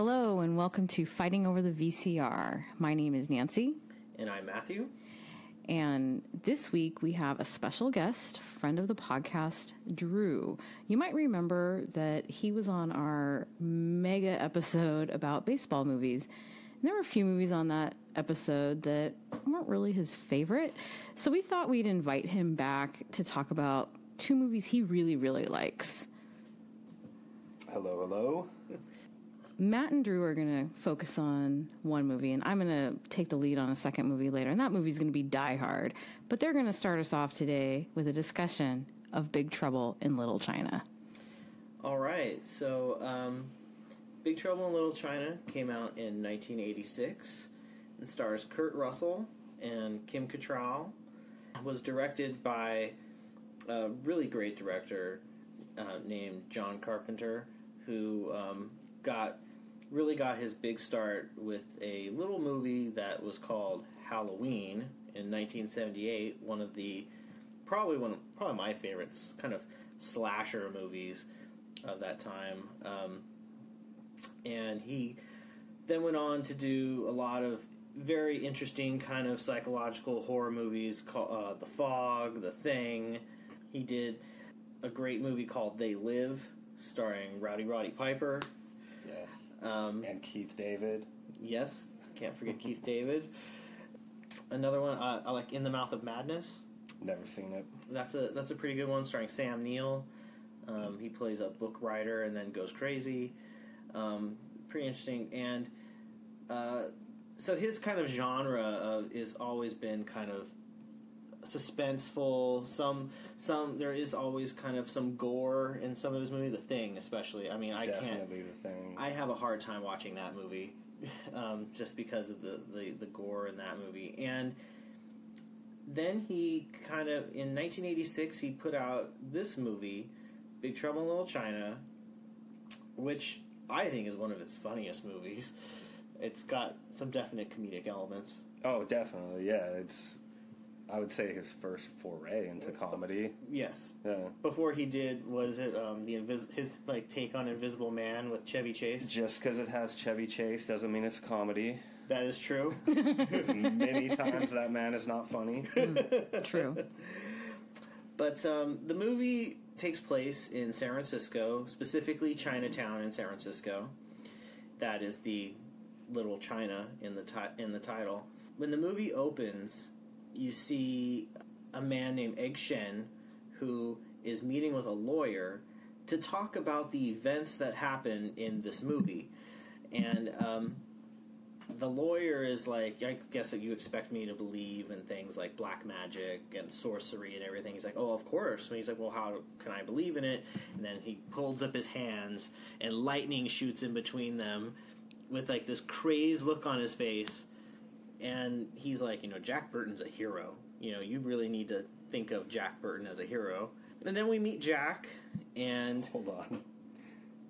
Hello and welcome to Fighting Over the VCR. My name is Nancy. And I'm Matthew. And this week we have a special guest, friend of the podcast, Drew. You might remember that he was on our mega episode about baseball movies. And there were a few movies on that episode that weren't really his favorite. So we thought we'd invite him back to talk about two movies he really, really likes. Hello, hello. Matt and Drew are going to focus on one movie, and I'm going to take the lead on a second movie later, and that movie's going to be Die Hard. But they're going to start us off today with a discussion of Big Trouble in Little China. All right, so Big Trouble in Little China came out in 1986 and stars Kurt Russell and Kim Cattrall. It was directed by a really great director named John Carpenter, who really got his big start with a little movie that was called Halloween in 1978. Probably my favorites, kind of slasher movies of that time. And he then went on to do a lot of very interesting kind of psychological horror movies called The Fog, The Thing. He did a great movie called They Live, starring Rowdy Roddy Piper. Yes. And Keith David. Yes, can't forget Keith David. Another one I like, In the Mouth of Madness. Never seen it. That's a pretty good one, starring Sam Neill. He plays a book writer and then goes crazy. Pretty interesting. And so his kind of genre is always been kind of suspenseful. There is always kind of some gore in some of his movies. The Thing, especially. I mean, Definitely The Thing. I have a hard time watching that movie, just because of the gore in that movie. And then he kind of, in 1986, he put out this movie, Big Trouble in Little China, which I think is one of his funniest movies. It's got some definite comedic elements. Oh, definitely, yeah. It's, I would say, his first foray into comedy. Yes. Yeah. Before he did, his take on Invisible Man with Chevy Chase? Just because it has Chevy Chase doesn't mean it's a comedy. That is true. There's many times that man is not funny. True. But the movie takes place in San Francisco, specifically Chinatown in San Francisco. That is the Little China in the title. When the movie opens, you see a man named Egg Shen who is meeting with a lawyer to talk about the events that happen in this movie. And the lawyer is like, I guess that you expect me to believe in things like black magic and sorcery and everything. He's like, oh, of course. And he's like, well, how can I believe in it? And then he pulls up his hands and lightning shoots in between them with like this crazed look on his face. And he's like, Jack Burton's a hero. You really need to think of Jack Burton as a hero. And then we meet Jack, and... Hold on.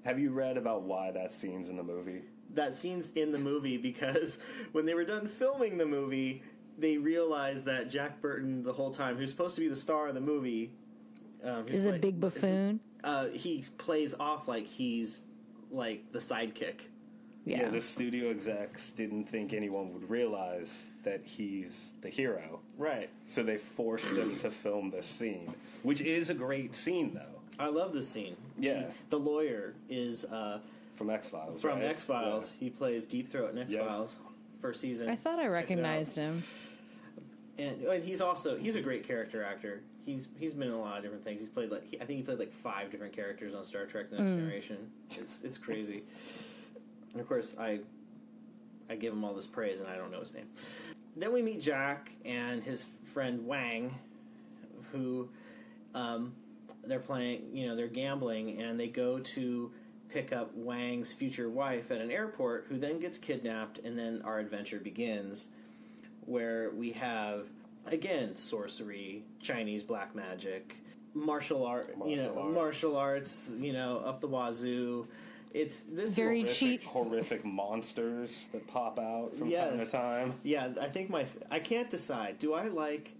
Have you read about why that scene's in the movie? That scene's in the movie because when they were done filming the movie, they realized that Jack Burton, the whole time, who's supposed to be the star of the movie... is a big buffoon? He plays off like he's, like, the sidekick. Yeah, the studio execs didn't think anyone would realize that he's the hero. Right. So they forced them to film this scene, which is a great scene, though. I love this scene. Yeah. The lawyer is... from X-Files, From right? X-Files. Yeah. He plays Deep Throat in X-Files. First season. I thought I recognized him. And he's a great character actor. He's been in a lot of different things. He's played I think he played like 5 different characters on Star Trek: The Next Generation. It's crazy. And of course, I give him all this praise, and I don't know his name. Then we meet Jack and his friend Wang, who they're playing. They're gambling, and they go to pick up Wang's future wife at an airport, who then gets kidnapped, and then our adventure begins, where we have again sorcery, Chinese black magic, martial arts, up the wazoo. It's this very cheap, horrific monsters that pop out from time to time. Yeah, I think I can't decide. Do I like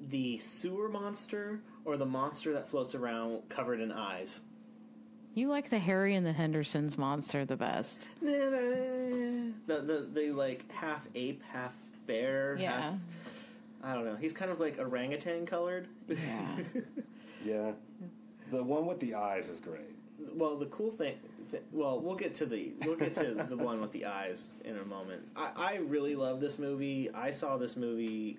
the sewer monster or the monster that floats around covered in eyes? You like the Harry and the Hendersons monster the best. The like half ape, half bear. Yeah. Half, I don't know. He's kind of like orangutan colored. Yeah. Yeah. The one with the eyes is great. Well, the cool thing. Well, we'll get to the one with the eyes in a moment. I really love this movie. I saw this movie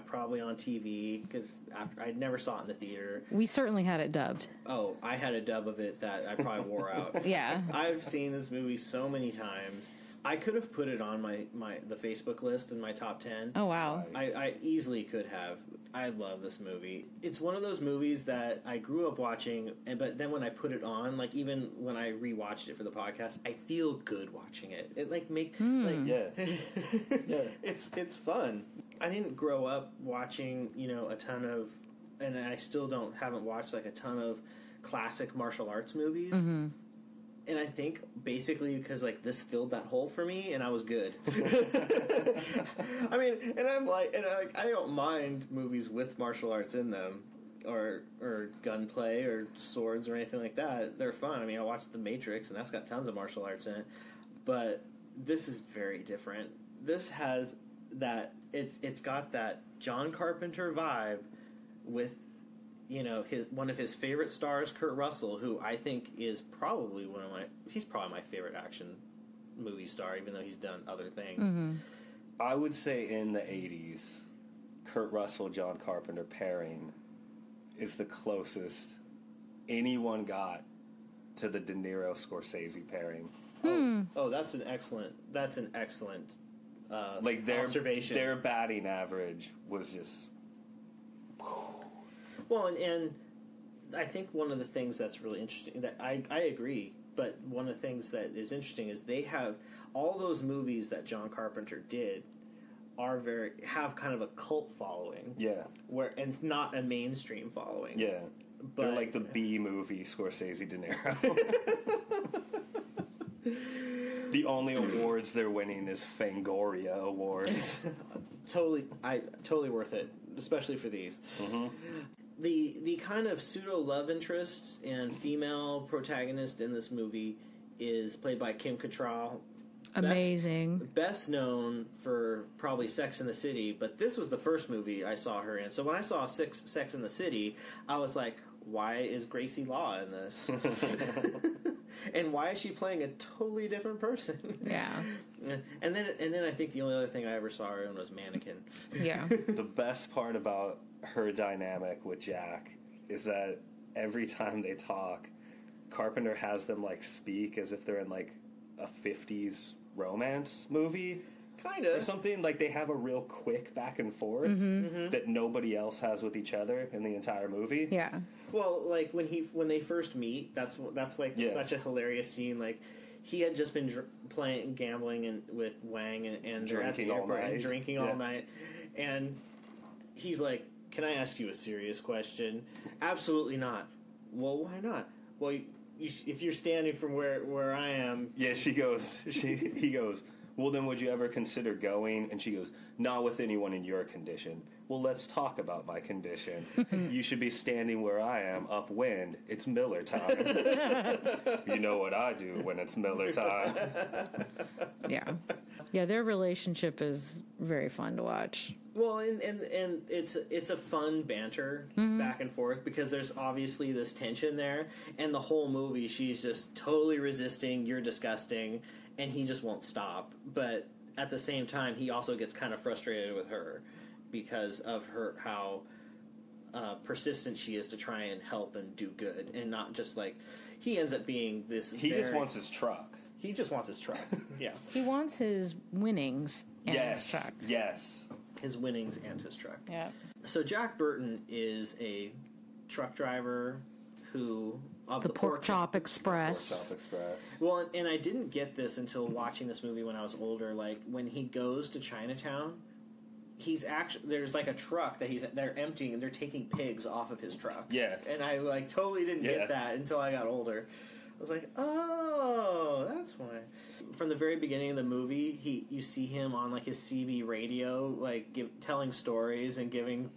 probably on TV because I never saw it in the theater. We certainly had it dubbed. Oh, I had a dub of it that I probably wore out. Yeah. I've seen this movie so many times. I could have put it on the Facebook list in my top 10. Oh, wow. I easily could have. I love this movie. It's one of those movies that I grew up watching, but then when I put it on, like even when I rewatched it for the podcast, I feel good watching it. It like Yeah. yeah. It's fun. I didn't grow up watching, a ton of, and I still haven't watched like a ton of classic martial arts movies. Mm-hmm. And I think basically because like this filled that hole for me, and I was good. I mean, and I don't mind movies with martial arts in them, or gunplay or swords or anything like that. They're fun. I mean, I watched The Matrix, and that's got tons of martial arts in it. But this is very different. This has that. It's got that John Carpenter vibe with. One of his favorite stars, Kurt Russell, who I think is probably he's probably my favorite action movie star, even though he's done other things. Mm-hmm. I would say in the 80s, Kurt Russell, John Carpenter pairing is the closest anyone got to the De Niro Scorsese pairing. Oh, that's an excellent Like their observation. Their batting average was just. Well, and I think one of the things that's really interesting, that I agree, but one of the things that is interesting is they have all those movies that John Carpenter did have kind of a cult following. Yeah. And it's not a mainstream following. Yeah. But they're like the B movie Scorsese De Niro. The only awards they're winning is Fangoria awards. Totally worth it, especially for these. Mm-hmm. The kind of pseudo love interest and female protagonist in this movie is played by Kim Cattrall. Amazing. Best known for probably Sex and the City, but this was the first movie I saw her in. So when I saw Sex and the City, I was like, why is Gracie Law in this? And why is she playing a totally different person? Yeah. And then I think the only other thing I ever saw her in was Mannequin. Yeah. The best part about her dynamic with Jack is that every time they talk, Carpenter has them like speak as if they're in like a 50s romance movie. Kind Or of. something. Like they have a real quick back and forth that nobody else has with each other in the entire movie. Yeah. Well, like when they first meet, that's like such a hilarious scene. Like he had just been playing gambling with Wang and they're at the airport and drinking all night, and he's like, "Can I ask you a serious question?" "Absolutely not." "Well, why not?" "Well, if you're standing from where I am." Yeah, he goes, "Well, then would you ever consider going?" And she goes, "Not with anyone in your condition." "Well, let's talk about my condition. You should be standing where I am, upwind. It's Miller time." You know what I do when it's Miller time. Yeah. Yeah, their relationship is very fun to watch. Well, and it's a fun banter back and forth because there's obviously this tension there, and the whole movie she's just totally resisting, "You're disgusting," and he just won't stop. But at the same time, he also gets kind of frustrated with her because of how persistent she is to try and help and do good, and not just like he ends up being this. He just wants his truck. He just wants his truck. Yeah, He wants his winnings and his truck. Yes. his winnings and his truck. Yeah. So Jack Burton is a truck driver who of The Pork Chop Express. Shop Express. Well, and I didn't get this until watching this movie when I was older. Like when he goes to Chinatown, he's actually there's like a truck that they're emptying and they're taking pigs off of his truck. Yeah. And I like totally didn't get that until I got older. I was like, oh, that's why. From the very beginning of the movie, you see him on like his CB radio, like telling stories and giving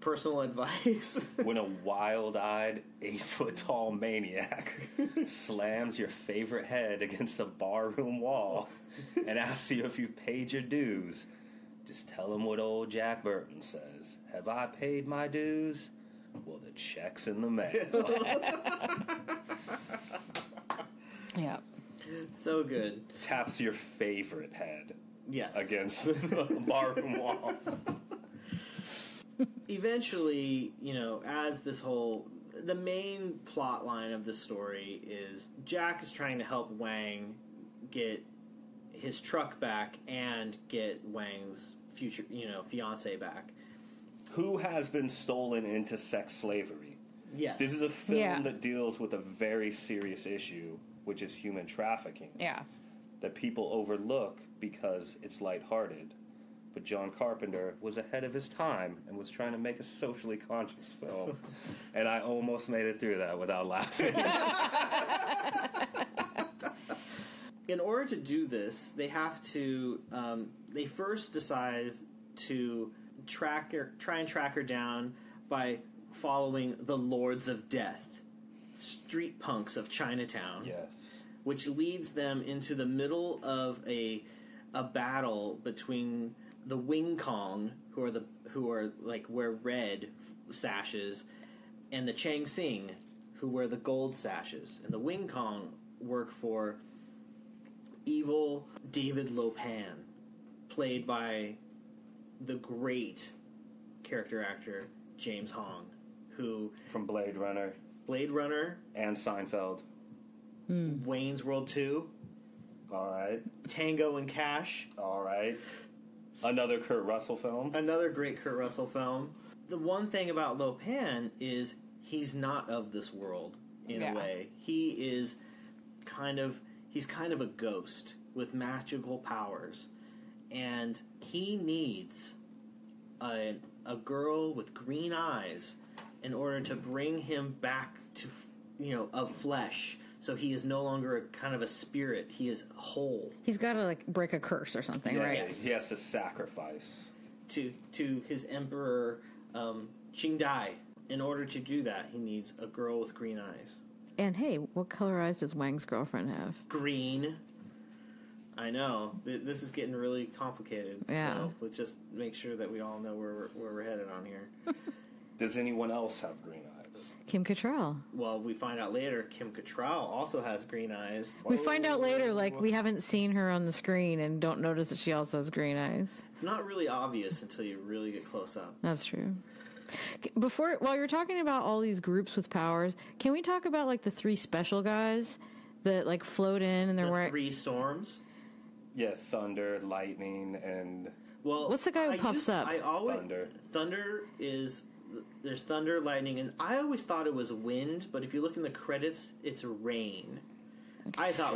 personal advice. When a wild-eyed, 8-foot-tall maniac slams your favorite head against the barroom wall and asks you if you've paid your dues, just tell him what old Jack Burton says. Have I paid my dues? Well, the check's in the mail. Yeah. So good. Taps your favorite head Yes. against the barroom wall. Eventually, as the main plot line of the story is Jack is trying to help Wang get his truck back and get Wang's future, fiance back. Who has been stolen into sex slavery? Yes. This is a film Yeah. that deals with a very serious issue, which is human trafficking, Yeah. that people overlook because it's lighthearted. But John Carpenter was ahead of his time and was trying to make a socially conscious film. And I almost made it through that without laughing. In order to do this, they have to. They first decide to try and track her down by following the Lords of Death, street punks of Chinatown. Yes. Which leads them into the middle of a battle between the Wing Kong, who are like wear red sashes, and the Chang Sing, who wear the gold sashes. And the Wing Kong work for evil David Lo Pan, played by the great character actor James Hong, who From Blade Runner and Seinfeld. Wayne's World 2, All right. Tango and Cash, All right. Another Kurt Russell film. another great Kurt Russell film. The one thing about Lo Pan is he's not of this world in Yeah. a way. He's kind of a ghost with magical powers, and he needs a girl with green eyes in order to bring him back to of flesh. So he is no longer a kind of a spirit. He is whole. He's got to like break a curse or something, Yeah, right? Yes. He has to sacrifice. to his emperor Qing Dai. In order to do that, he needs a girl with green eyes. And hey, what color eyes does Wang's girlfriend have? Green. I know. This is getting really complicated. Yeah. So let's just make sure that we all know where we're headed on here. Does anyone else have green eyes? Kim Cattrall. Well, we find out later Kim Cattrall also has green eyes. We find out later, like, we haven't seen her on the screen and don't notice that she also has green eyes. It's not really obvious until you really get close up. That's true. While you're talking about all these groups with powers, can we talk about, like, the three special guys that, like, float in and they're The wearing... three storms. Yeah, thunder, lightning, and Well, What's the guy who puffs up? thunder. Thunder is there's thunder, lightning, and I always thought it was wind, but if you look in the credits, it's rain. I thought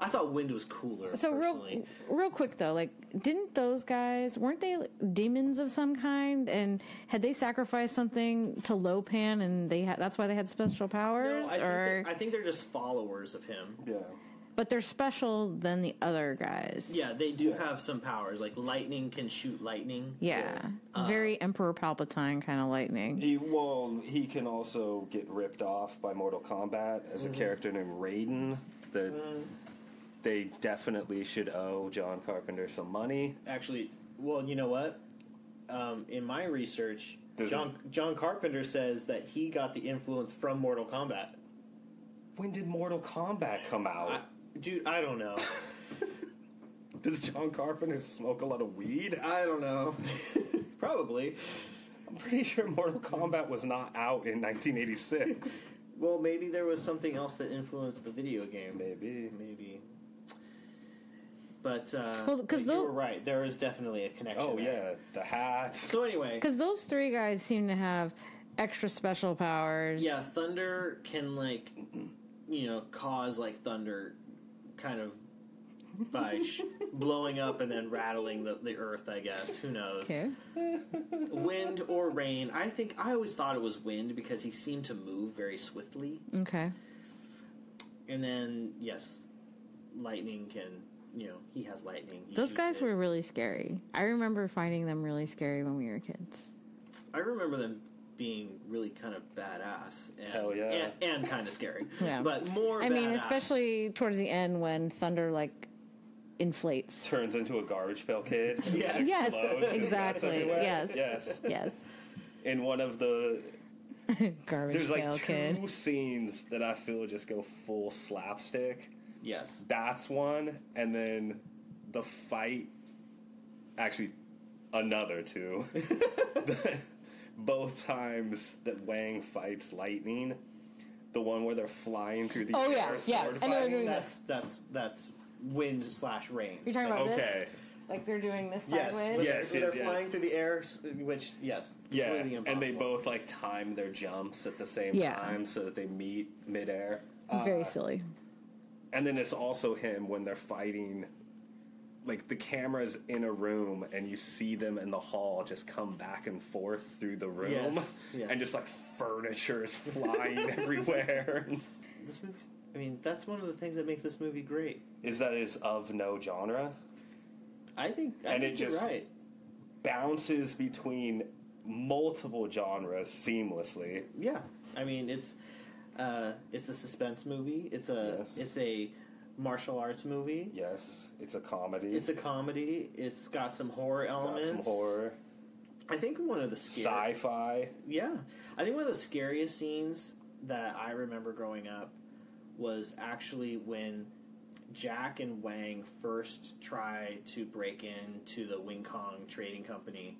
I thought wind was cooler. So personally. real quick though, like, didn't those guys, weren't they demons of some kind? And had they sacrificed something to Lo Pan, and that's why they had special powers? No, I think they're just followers of him. Yeah. But they're special than the other guys. Yeah, they do have some powers. Like lightning can shoot lightning. Yeah. Very Emperor Palpatine kind of lightning. He can also get ripped off by Mortal Kombat as a character named Raiden. That they definitely should owe John Carpenter some money. Actually, well, you know what? In my research, Does John Carpenter says that he got the influence from Mortal Kombat. When did Mortal Kombat come out? Dude, I don't know. Does John Carpenter smoke a lot of weed? I don't know. Probably. I'm pretty sure Mortal Kombat was not out in 1986. Well, maybe there was something else that influenced the video game. Maybe. But Well, 'cause you those- were right. There is definitely a connection. Oh, there. yeah. The hat. So anyway, Because those three guys seem to have extra special powers. yeah, thunder can cause like thunder, kind of by blowing up and then rattling the earth. I guess, who knows? Okay. Wind or rain. I always thought it was wind because he seemed to move very swiftly. Okay. And then yes, lightning can. He has lightning. He Those shoots guys it. were really scary. I remember finding them really scary when we were kids. I remember them being really kind of badass. And, Hell yeah. And kind of scary. Yeah. But more I mean, badass. especially towards the end when Thunder, like, inflates. Turns into a garbage pail kid. Yes. and Yes, explodes and exactly. gets everywhere. Yes. Yes. Yes. In one of the Garbage there's pail like two kid. scenes that I feel just go full slapstick. Yes. That's one, and then the fight. Actually, another two. Both times that Wang fights Lightning, the one where they're flying through the Oh, air, yeah, yeah. sword I know they're fighting. doing That's wind/rain. You're talking about this? Okay. Like they're doing this Yes, sideways? when Yes, they're yes, yes. flying through the air, which yes, Yeah, completely and they impossible. both like time their jumps at the same Yeah. time so that they meet midair. Very silly. And then it's also him when they're fighting. Like the camera's in a room and you see them in the hall just come back and forth through the room, Yes, yeah. and just like furniture is flying everywhere. This movie. I mean, that's one of the things that make this movie great. Is that it's of no genre? I think And it you're just- right. Bounces between multiple genres seamlessly. Yeah, I mean it's a suspense movie. It's a martial arts movie. Yes, it's a comedy. It's a comedy. It's got some horror Got elements. some horror. I think one of the Sci-fi. Yeah, I think one of the scariest scenes that I remember growing up was actually when Jack and Wang first try to break into the Wing Kong Trading Company,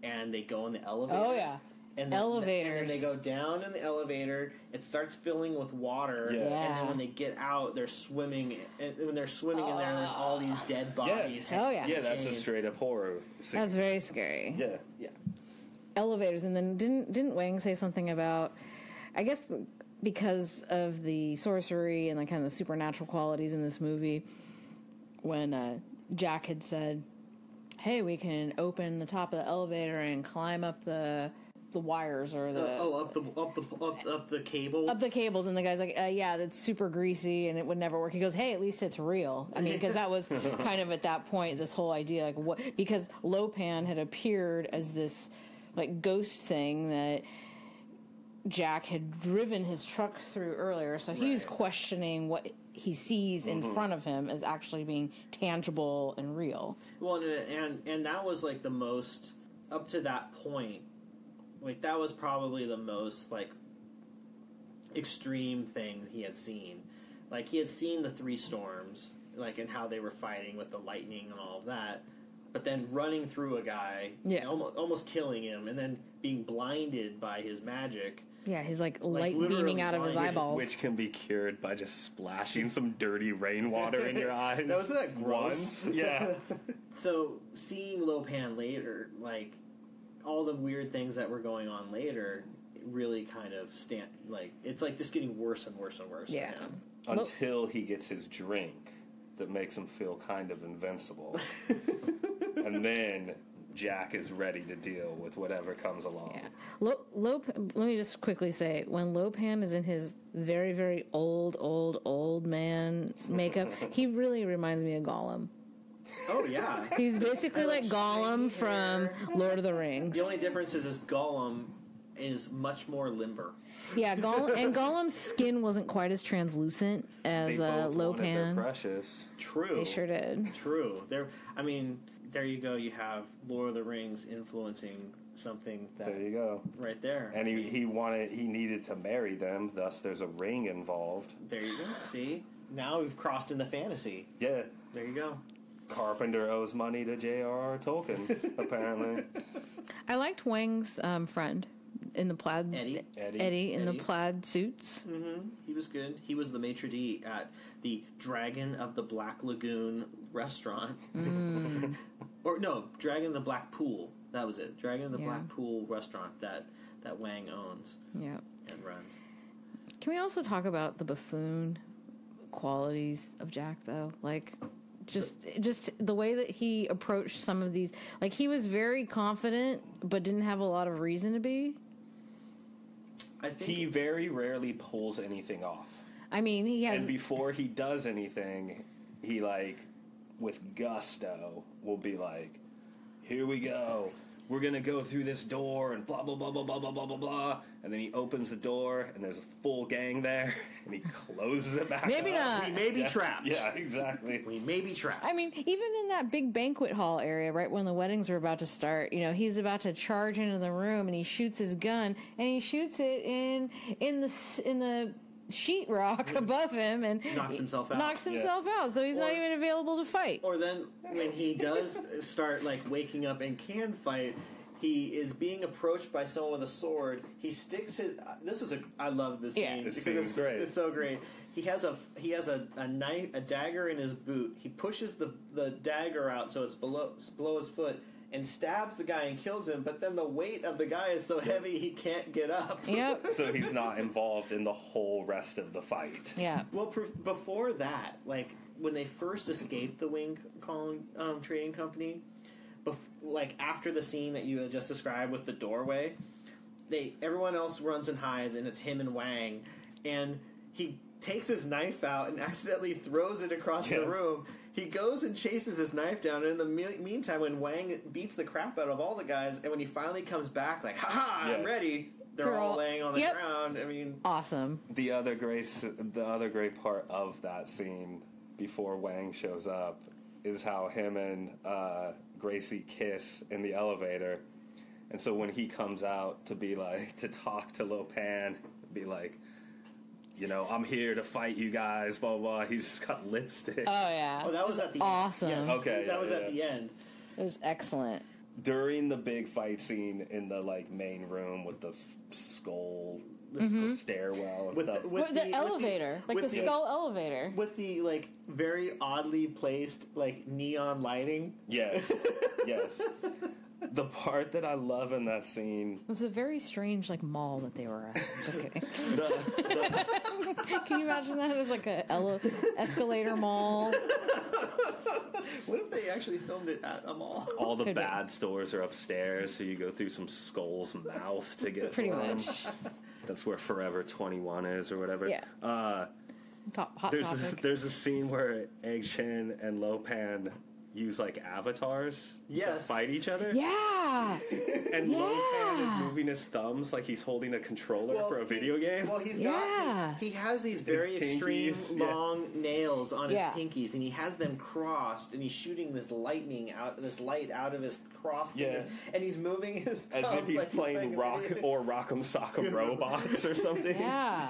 and they go in the elevator. Oh, yeah. And Elevators. And then they go down in the elevator. It starts filling with water. Yeah. And then Yeah. when they get out, they're swimming. And when they're swimming in there, there's all these dead bodies. Oh, yeah. Yeah, that's a chains. straight up horror scene. That's very scary. Yeah. Yeah. Elevators, and then didn't Wang say something about, I guess because of the sorcery and the kind of the supernatural qualities in this movie, when Jack had said, hey, we can open the top of the elevator and climb up the wires or the up the cable. up the cables, and the guy's like, yeah, that's super greasy and it would never work. He goes, hey, at least it's real. I mean, because that was kind of at that point this whole idea, like, what, because Lopan had appeared as this like ghost thing that Jack had driven his truck through earlier, so he was Right. questioning what he sees in front of him as actually being tangible and real. Well, and that was like the most up to that point. Like that was probably the most like extreme thing he had seen. Like he had seen the three storms, like and how they were fighting with the lightning and all of that. But then running through a guy, Yeah. almost killing him, and then being blinded by his magic. Yeah, he's like light literally beaming out of his blinded, eyeballs. Which can be cured by just splashing some dirty rainwater in your eyes. Now, isn't that gross? Once. Yeah. So seeing Lopan later, like all the weird things that were going on later, really kind of it's like just getting worse and worse and worse. Yeah. For him. Until he gets his drink that makes him feel kind of invincible. And then Jack is ready to deal with whatever comes along. Yeah. Let me just quickly say, when Lopan is in his very, very old man makeup, he really reminds me of Gollum. Oh yeah. He's basically like Gollum stringy from hair. Lord of the Rings. The only difference is Gollum is much more limber. Yeah, Gollum's skin wasn't quite as translucent as They both wanted their Lopan. precious. True. They sure did. True. There you go. You have Lord of the Rings influencing something that There you go. right there. And he needed to marry them, thus there's a ring involved. There you go. See, now we've crossed into fantasy. Yeah. There you go. Carpenter owes money to J.R.R. Tolkien, apparently. I liked Wang's friend in the plaid. Eddie. in the plaid suits. Mm-hmm. He was good. He was the maitre d' at the Dragon of the Black Lagoon restaurant. Or no, Dragon of the Black Pool. That was it. Dragon of the Yeah. Black Pool restaurant that Wang owns Yeah. and runs. Can we also talk about the buffoon qualities of Jack, though? Like, just the way that he approached some of these. Like, he was very confident, but didn't have a lot of reason to be. I think He very rarely pulls anything off. I mean, he has. And before he does anything, he, like, with gusto, will be like, here we go. we're going to go through this door and blah, blah, blah, blah, blah, blah, blah, blah, blah. And then he opens the door and there's a full gang there and he closes it back Maybe up. not. We may be trapped. Yeah, exactly. We may be trapped. I mean, even in that big banquet hall area, right when the weddings were about to start, he's about to charge into the room and he shoots his gun and he shoots it in the sheetrock above him and Knocks himself out. out, so he's not even available to fight. Or then when he does start waking up and can fight, he is being approached by someone with a sword. He sticks his. I love this Yeah. scene This because scene's great. it's so great. He has a knife, a dagger in his boot. He pushes the dagger out so it's below his foot and stabs the guy and kills him. But then the weight of the guy is so heavy he can't get up. Yep. So he's not involved in the whole rest of the fight. Yeah. Well, before that, when they first escaped the Wing Kong Trading Company, after the scene that you had just described with the doorway, everyone else runs and hides, and it's him and Wang, and he takes his knife out and accidentally throws it across the room. He goes and chases his knife down, and in the meantime, when Wang beats the crap out of all the guys, and when he finally comes back, ha-ha, I'm ready, they're all laying on the ground. I mean... Awesome. The other great part of that scene before Wang shows up is how him and Gracie kiss in the elevator. And so when he comes out to talk to Lo Pan, be like, I'm here to fight you guys, blah, blah, blah. He's just got lipstick. Oh, yeah. Oh, that was at the awesome. end. Yes. Okay, that was at the end. It was excellent. During the big fight scene in the main room with the skull, stairwell and stuff. With the elevator, the skull elevator. With the very oddly placed neon lighting. Yes, yes. The part that I love in that scene... It was a very strange, mall that they were at. Just kidding. Can you imagine that as a escalator mall? What if they actually filmed it at a mall? All the bad stores are upstairs, so you go through some skull's mouth to get Pretty to them. much. That's where Forever 21 is or whatever. Yeah. Hot topic. There's a scene where Egg Shen and Lo Pan use avatars to fight each other. Yeah. And Lo Pan is moving his thumbs like he's holding a controller for a video game. Well, he has these very extreme long nails on his pinkies, and he has them crossed, and he's shooting this light out of his cross. Yeah. And he's moving his thumbs as if he's playing Rock'em Sock'em Robots or something. Yeah.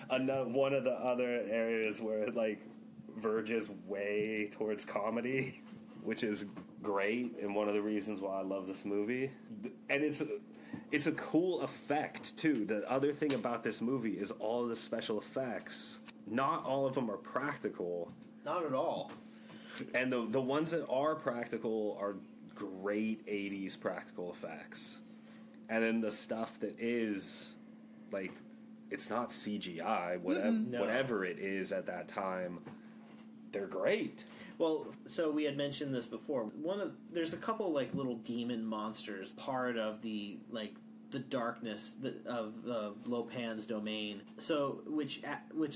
One of the other areas where it verges way towards comedy, which is great and one of the reasons why I love this movie. And it's a cool effect too. The other thing about this movie is all the special effects. Not all of them are practical. Not at all. And the ones that are practical are great 80s practical effects. And then the stuff that is it's not CGI, whatever it is at that time, they're great. Well, so we had mentioned this before. There's a couple little demon monsters, part of the darkness of Lo Pan's domain. So which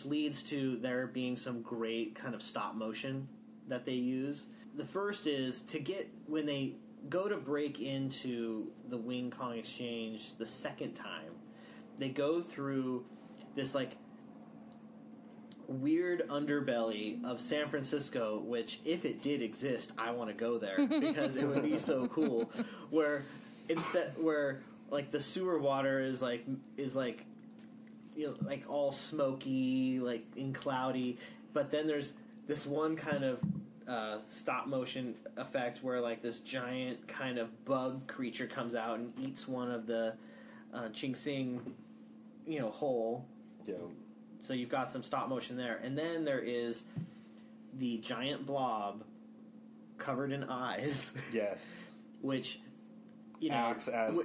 leads to there being some great kind of stop motion that they use. The first is when they go to break into the Wing Kong Exchange the second time, they go through this weird underbelly of San Francisco, which if it did exist, I want to go there because it would be so cool. Where the sewer water is all smoky, and cloudy, but then there's this one kind of stop motion effect where this giant kind of bug creature comes out and eats one of the Ching Sing, hole. Yeah. So you've got some stop motion there. And then there is the giant blob covered in eyes. Yes. Which, acts as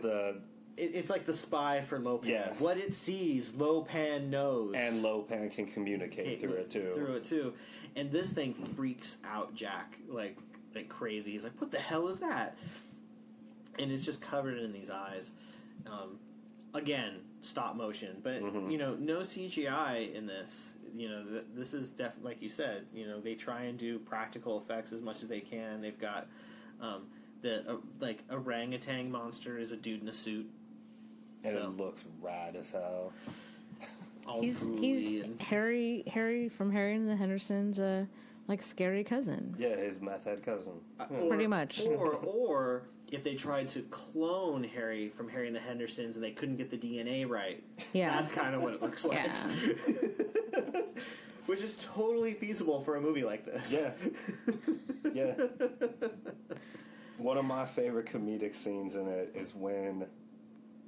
it's like the spy for Lo Pan. Yes. What it sees, Lo Pan knows. And Lo Pan can communicate through it too. And this thing freaks out Jack like crazy. He's like, what the hell is that? And it's just covered in these eyes. Again, stop motion, but no CGI in this. This is definitely, like you said, they try and do practical effects as much as they can. They've got The like orangutan monster is a dude in a suit. And So, it looks rad as hell. all He's drooly and Harry from Harry and the Hendersons, like scary cousin. Yeah, his meth head cousin. Pretty much. Or if they tried to clone Harry from Harry and the Hendersons and they couldn't get the DNA right, Yeah. that's kind of what it looks like. Yeah. Which is totally feasible for a movie like this. Yeah. Yeah. One of my favorite comedic scenes in it is when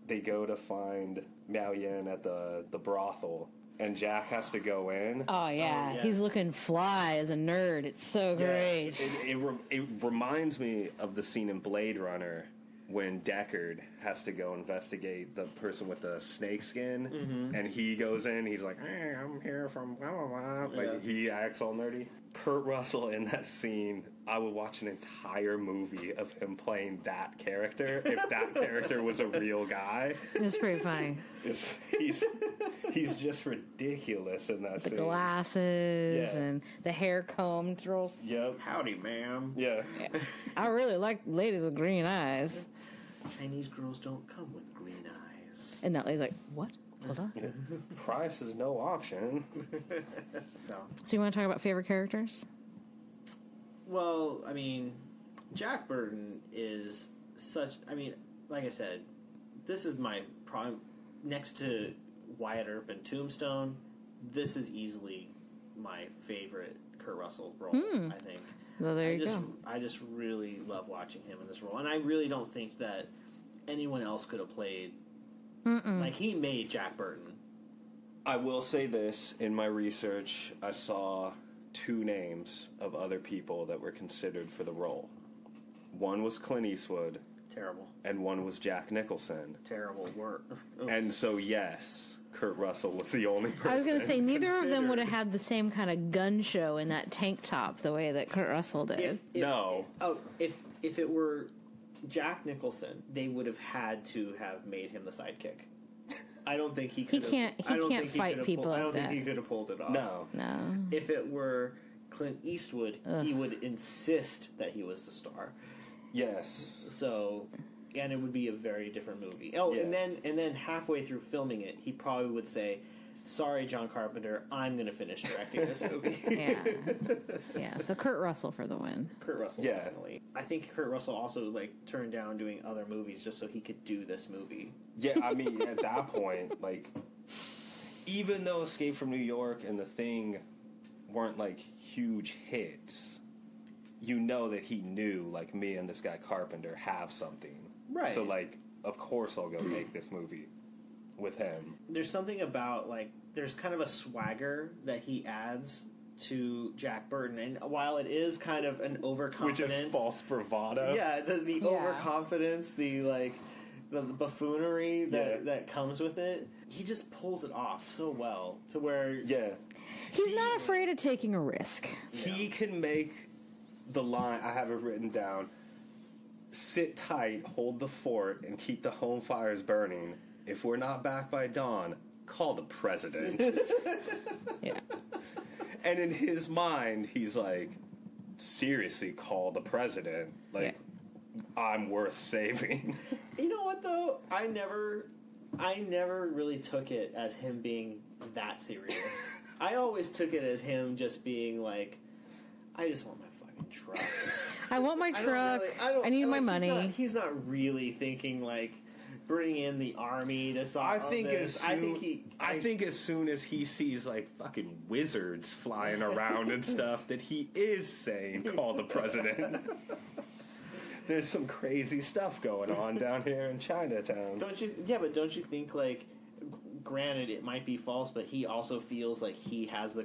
they go to find Miao Yin at the brothel, and Jack has to go in. Oh yeah, yes. he's looking fly as a nerd. It's so great. Yes. It reminds me of the scene in Blade Runner when Deckard has to go investigate the person with the snake skin, and he goes in, he's like, hey, I'm here from blah, blah, blah. Like, he acts all nerdy. Kurt Russell in that scene, I would watch an entire movie of him playing that character if that character was a real guy. It's pretty funny. He's just ridiculous in that The scene. glasses Yeah. and the hair combed rolls. Yep. Howdy, ma'am. Yeah. I really like ladies with green eyes. Chinese girls don't come with green eyes. And that lady's like, what? Hold on. Price is no option. So, So you want to talk about favorite characters? well, I mean, Jack Burton is such. I mean, like I said, this is my prime. Next to Wyatt Earp and Tombstone, this is easily my favorite Kurt Russell role. I think. Well, there you go. I just really love watching him in this role, and I really don't think that anyone else could have played. Like, he made Jack Burton. I will say this, in my research, I saw 2 names of other people that were considered for the role. One was Clint Eastwood, Terrible, and one was Jack Nicholson. terrible work. And so, yes, Kurt Russell was the only person. I was going to say, neither of them considered. would have had the same kind of gun show in that tank top the way that Kurt Russell did. No. If it were Jack Nicholson, they would have had to have made him the sidekick. I don't think he could. can't fight people I like don't think that. he could have pulled it off. No. No. If it were Clint Eastwood, he would insist that he was the star. Yes. So, and it would be a very different movie. Oh, Yeah. and then halfway through filming it, he probably would say, "Sorry, John Carpenter, I'm going to finish directing this movie." Yeah. Yeah. So Kurt Russell for the win. Kurt Russell, Yeah. definitely. I think Kurt Russell also turned down doing other movies just so he could do this movie. Yeah, I mean, at that point, even though Escape from New York and The Thing weren't, huge hits, you know that he knew, me and this guy Carpenter have something. Right. So, of course I'll go make this movie with him. There's something about there's kind of a swagger that he adds to Jack Burton, and while it is kind of an overconfident, Which is false bravado. yeah, the Yeah. overconfidence, the buffoonery that comes with it, he just pulls it off so well to where Yeah. He's not afraid of taking a risk. He can make the line, I have it written down, sit tight, hold the fort, and keep the home fires burning. If we're not back by dawn, call the president. Yeah. And in his mind, he's like, seriously, call the president. I'm worth saving. You know what though? I never really took it as him being that serious. I always took it as him just being like, I just want my fucking truck. I want my truck. I need my money. He's not really thinking bring in the army to solve this. I think as soon as he sees fucking wizards flying around and stuff, that he is saying, call the president. There's some crazy stuff going on down here in Chinatown. Don't you? Yeah, but don't you think granted, it might be false, but he also feels like he has the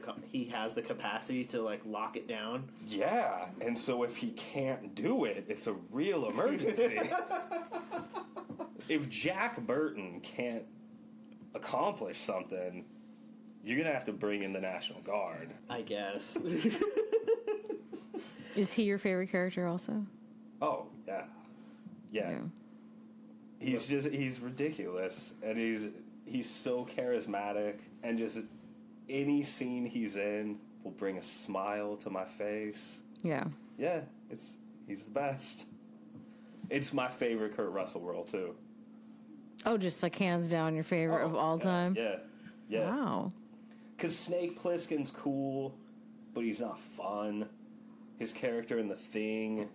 capacity to lock it down. Yeah, and so if he can't do it, it's a real emergency. If Jack Burton can't accomplish something, you're gonna have to bring in the National Guard. I guess. Is he your favorite character also? Oh yeah. He's ridiculous, and he's so charismatic, and just any scene he's in will bring a smile to my face. Yeah. Yeah, he's the best. It's my favorite Kurt Russell role, too. Oh, just like hands down your favorite of all time? Yeah. Wow. Because Snake Plissken's cool, but he's not fun. His character in The Thing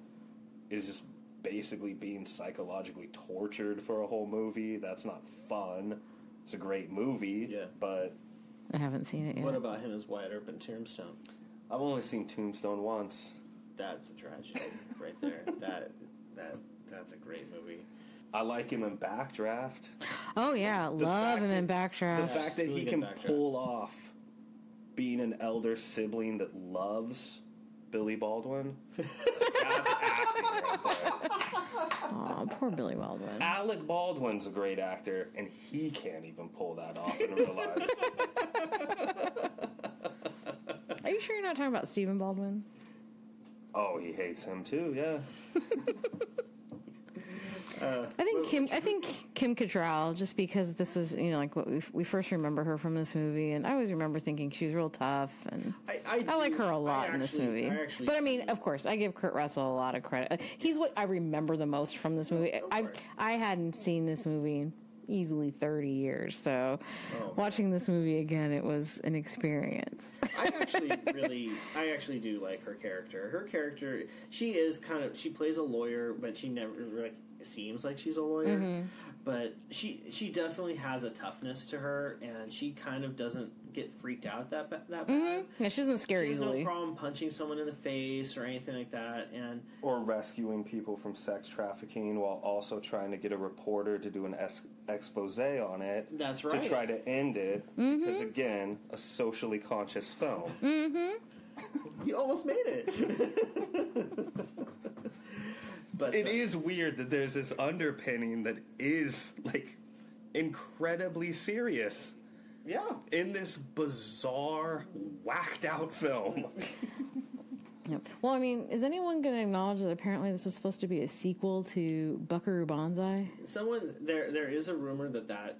is just basically being psychologically tortured for a whole movie. That's not fun. It's a great movie, but... I haven't seen it yet. What about him as Wyatt Earp in Tombstone? I've only seen Tombstone once. That's a tragedy right there. That's a great movie. I like him in Backdraft. Oh, yeah. Love him in Backdraft. The fact that really he good can Backdraft. pull off being an elder sibling that loves Billy Baldwin. That's acting right there. Aw, poor Billy Baldwin. Alec Baldwin's a great actor, and he can't even pull that off in real life. Are you sure you're not talking about Stephen Baldwin? Oh, he hates him too, yeah. I think Kim Cattrall, just because this is, like what we first remember her from this movie, and I always remember thinking she was real tough, and I like her a lot in this movie. But I mean, of course, I give Kurt Russell a lot of credit. He's what I remember the most from this movie. I hadn't seen this movie in easily 30 years, so watching this movie again, it was an experience. I actually do like her character. Her character, she plays a lawyer, but she never seems like she's a lawyer. Mm-hmm. But she definitely has a toughness to her, and she kind of doesn't get freaked out that bad. Yeah, she doesn't scare easily. She has no problem punching someone in the face or anything like that, or rescuing people from sex trafficking while also trying to get a reporter to do an expose on it. That's right. To try to end it, because again, a socially conscious film. Mm-hmm. You almost made it. But it is weird that there's this underpinning that is incredibly serious. Yeah. In this bizarre, whacked out film. Yep. Well, I mean, is anyone going to acknowledge that apparently this was supposed to be a sequel to Buckaroo Banzai? There is a rumor that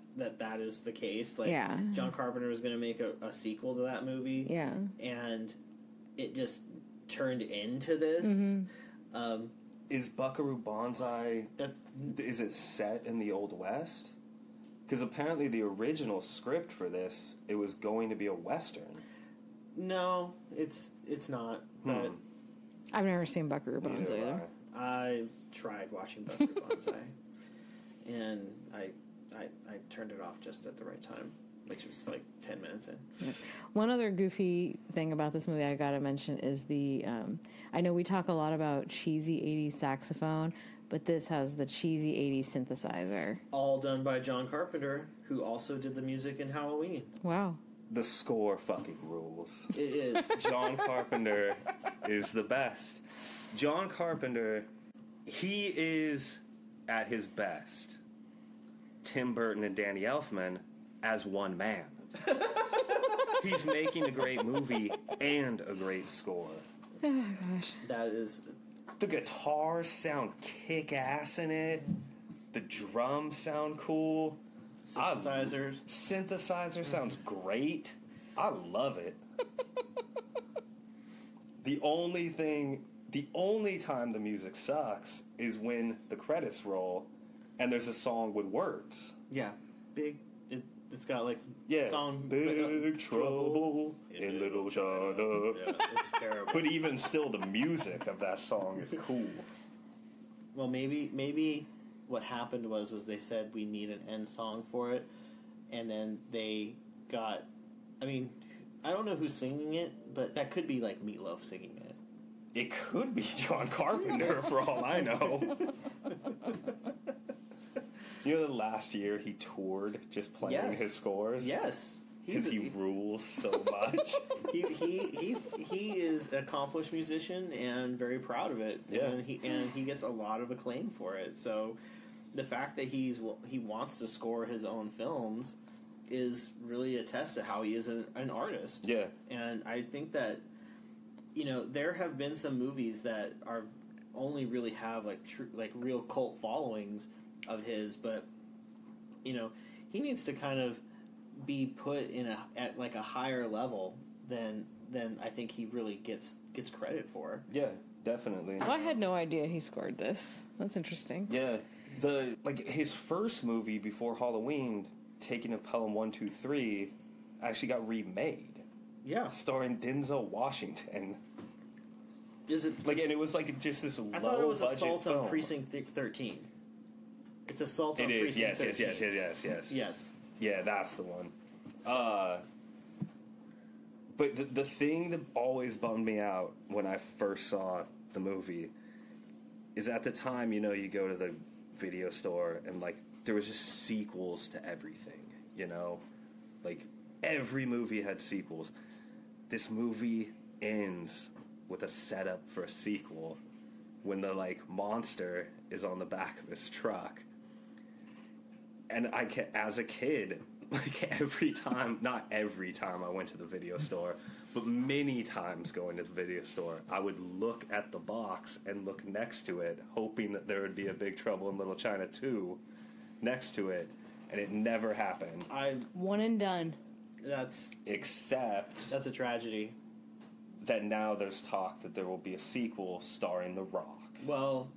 is the case. John Carpenter was going to make a sequel to that movie. Yeah. And it just turned into this. Mm-hmm. Is Buckaroo Banzai, is it set in the Old West? Because apparently the original script for this, it was going to be a Western. No, it's not. But I've never seen Buckaroo Banzai either. I tried watching Buckaroo Banzai, and I turned it off just at the right time, which was 10 minutes in. Yeah. One other goofy thing about this movie I gotta mention is I know we talk a lot about cheesy 80s saxophone, but this has the cheesy 80s synthesizer. All done by John Carpenter, who also did the music in Halloween. Wow. The score fucking rules. It is. John Carpenter is the best. John Carpenter, he is at his best. Tim Burton and Danny Elfman as one man. He's making a great movie and a great score. Oh, gosh. That is... The guitars sound kick-ass in it. The drums sound cool. Synthesizer sounds great. I love it. The only time the music sucks is when the credits roll and there's a song with words. Yeah. It's got song... Big trouble in Little China. Yeah, it's terrible. But even still, the music of that song is cool. Well, maybe what happened was they said we need an end song for it, and then they got... I mean, I don't know who's singing it, but that could be Meatloaf singing it. It could be John Carpenter, for all I know. You know, the last year he toured just playing his scores? Yes. Because he rules so much. he is an accomplished musician and very proud of it. Yeah. And he gets a lot of acclaim for it. So the fact that he wants to score his own films is really a test to how he is an artist. Yeah. And I think that, there have been some movies that are only really have real cult followings of his, but he needs to kind of be put at a higher level than I think he really gets credit for. Yeah. definitely. Well, I had no idea he scored this. That's interesting. Yeah, his first movie before Halloween, Taking of Pelham 123, actually got remade, Yeah. starring Denzel Washington. Is it? And it was just this I thought it was low budget Assault film. on Precinct 13. It's Assault on It is, Precinct yes, 13. yes. Yes. Yeah, that's the one. But the thing that always bummed me out when I first saw the movie is at the time, you go to the video store and there was just sequels to everything, every movie had sequels. This movie ends with a setup for a sequel when the monster is on the back of his truck. And as a kid, every time, not every time I went to the video store, but many times going to the video store, I would look at the box and look next to it, hoping that there would be a Big Trouble in Little China 2 next to it, and it never happened. One and done. Except That's a tragedy. that now there's talk that there will be a sequel starring The Rock. Well,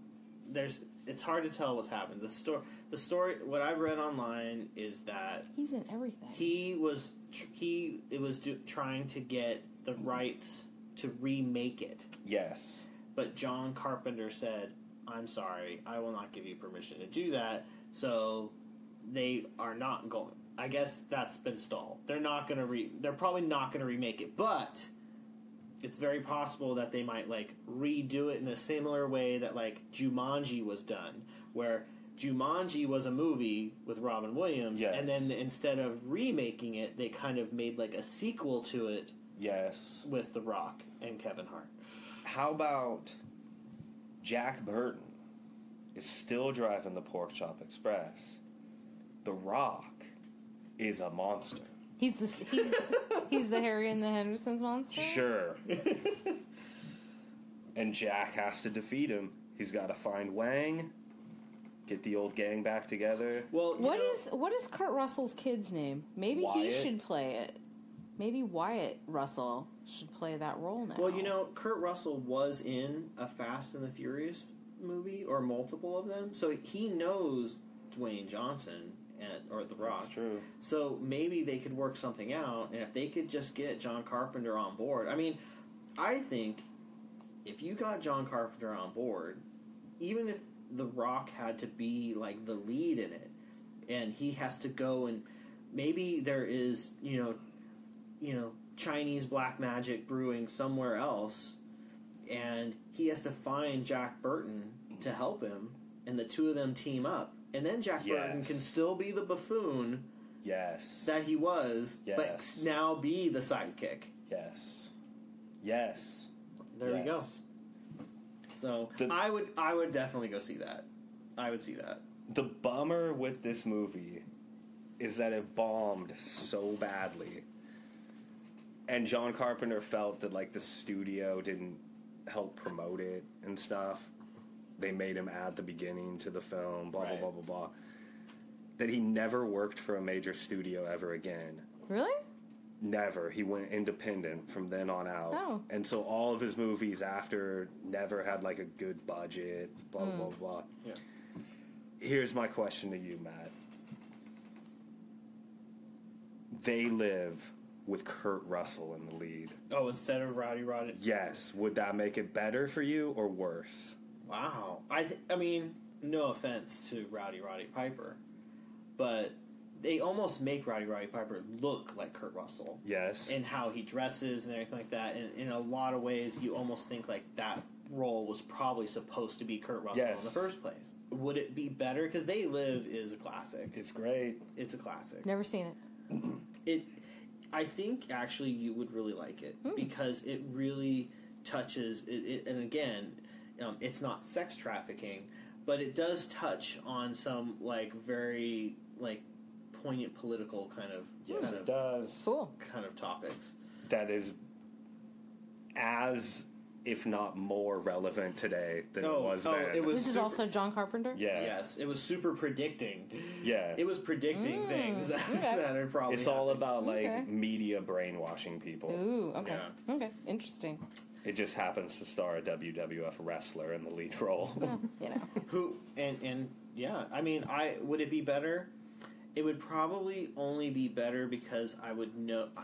it's hard to tell what's happened. The story, what I've read online is that He's in everything. he was trying to get the rights to remake it, Yes. but John Carpenter said, "I'm sorry, I will not give you permission to do that." So they are not going. I guess that's been stalled. They're not going to they're probably not going to remake it, but it's very possible that they might redo it in a similar way that Jumanji was done, where Jumanji was a movie with Robin Williams, Yes. and then instead of remaking it, they kind of made a sequel to it Yes. with The Rock and Kevin Hart. How about Jack Burton is still driving the Pork Chop Express? The Rock is a monster. He's the Harry and the Hendersons monster? Sure. And Jack has to defeat him. He's got to find Wang, get the old gang back together. Well, What is Kurt Russell's kid's name? Maybe Wyatt? he should play it. Maybe Wyatt Russell should play that role now. Well, Kurt Russell was in a Fast and the Furious movie, or multiple of them, so he knows Dwayne Johnson or The Rock. That's true. So maybe they could work something out, and if they could just get John Carpenter on board. I mean, I think if you got John Carpenter on board, even if The Rock had to be the lead in it, and he has to go and maybe there is Chinese black magic brewing somewhere else, and he has to find Jack Burton to help him, and the two of them team up, and then Jack Burton can still be the buffoon Yes. that he was, Yes. but now be the sidekick. Yes. Yes. There we go. Yes. So I would definitely go see that. I would see that. The bummer with this movie is that it bombed so badly. And John Carpenter felt that the studio didn't help promote it and stuff. They made him add the beginning to the film, blah, Right. blah, blah, blah, blah. That he never worked for a major studio ever again. Really? Never. He went independent from then on out. Oh. And so all of his movies after never had a good budget, blah, blah, blah. Yeah. Here's my question to you, Matt. They Live with Kurt Russell in the lead. Oh, instead of Rowdy Roddy. Yes. Would that make it better for you or worse? Wow. I mean, no offense to Rowdy Roddy Piper, but they almost make Rowdy Roddy Piper look like Kurt Russell. Yes. And how he dresses and everything like that. And in a lot of ways, you almost think that role was probably supposed to be Kurt Russell in the first place. Would it be better? Because They Live is a classic. It's great. It's a classic. Never seen it. I think actually you would really like it because it really touches it, and again, it's not sex trafficking, but it does touch on some very poignant political kind of It does. Cool. kind of topics. That is as if not more relevant today than it was then. it was This is super- also John Carpenter? yeah. Yes, it was super predicting. Yeah. It was predicting things that are probably. It's all about like Okay. media brainwashing people. Ooh, okay. Yeah. Okay, interesting. It just happens to star a WWF wrestler in the lead role. You know. Who and yeah, I mean, would it be better? It would probably only be better because I would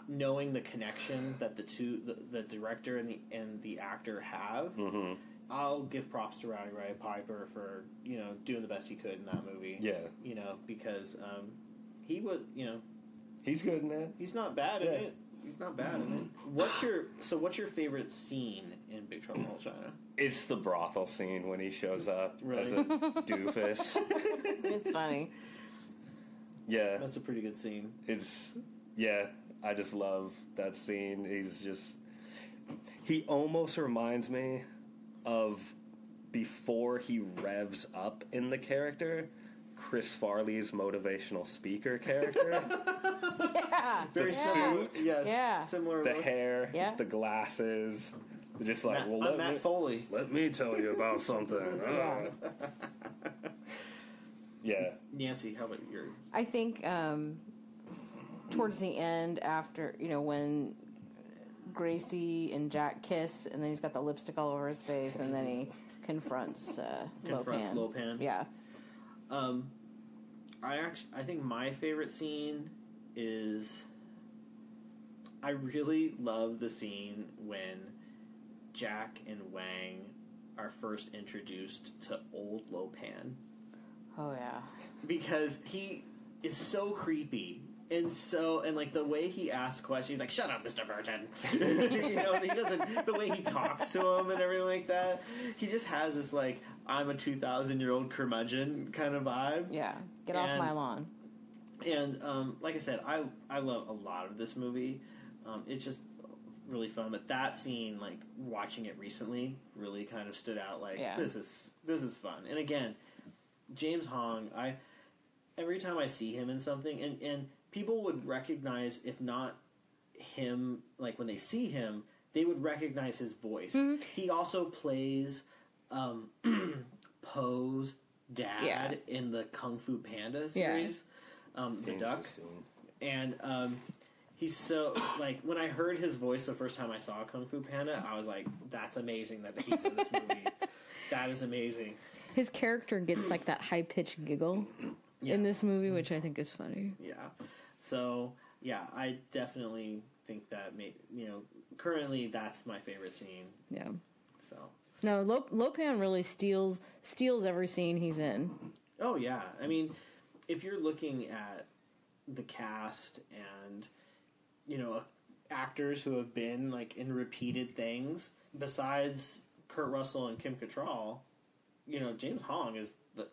knowing the connection that the director and the actor have. Mm-hmm. I'll give props to Rowdy Roddy Piper for doing the best he could in that movie. Yeah. Because he was He's good in it. he's not bad in Yeah. it. He's not bad in it. What's your favorite scene in Big Trouble in Little China? It's the brothel scene when he shows up Really? as a doofus. It's funny. Yeah. That's a pretty good scene. I just love that scene. He almost reminds me of before he revs up in the character, Chris Farley's motivational speaker character. Yeah. The suit, Yes. Yeah. Similar. the look. hair, Yeah. the glasses. Just like, I'm well, Matt Foley. let me tell you about something. Yeah. Nancy, how about your? I think towards the end, after, when Gracie and Jack kiss, and then he's got the lipstick all over his face, and then he confronts Lopan. Lopan. Yeah. I think my favorite scene is. I really love the scene when Jack and Wang are first introduced to old Lopan. Oh, yeah. Because he is so creepy and like the way he asks questions, he's like, "Shut up, Mr. Burton." He doesn't. The way he talks to him and everything like that, he just has this like, "I'm a 2,000-year-old curmudgeon" kind of vibe. Yeah. Get off my lawn. And like I said, I love a lot of this movie. It's just really fun. But that scene, like watching it recently, really kind of stood out. Like this is fun. And again, James Hong, every time I see him in something, and people would recognize, if not him, like when they see him, they would recognize his voice. Mm-hmm. He also plays Poe's dad in the Kung Fu Panda series, the Duck, and he's so like when I heard his voice the first time I saw Kung Fu Panda, I was like, "That's amazing that he's in this movie. That is amazing." His character gets like that high pitched giggle in this movie, which I think is funny. Yeah. So I definitely think that currently that's my favorite scene. Yeah. So. No, Lopan really steals every scene he's in. Oh yeah, I mean, if you're looking at the cast and actors who have been like in repeated things besides Kurt Russell and Kim Cattrall, James Hong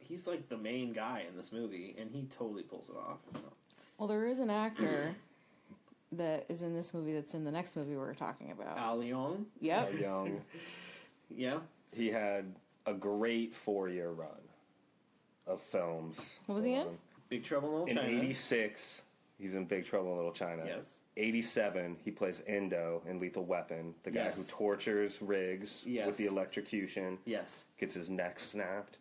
he's like the main guy in this movie, and he totally pulls it off. Well, there is an actor that is in this movie that's in the next movie we're talking about. Al Leong. Yep. Young. Yeah. He had a great 4-year run of films. What was he in? Big Trouble in Little In China. 86, he's in Big Trouble in Little China. Yes. 87, he plays Endo in Lethal Weapon, the guy who tortures Riggs with the electrocution. Yes. Gets his neck snapped.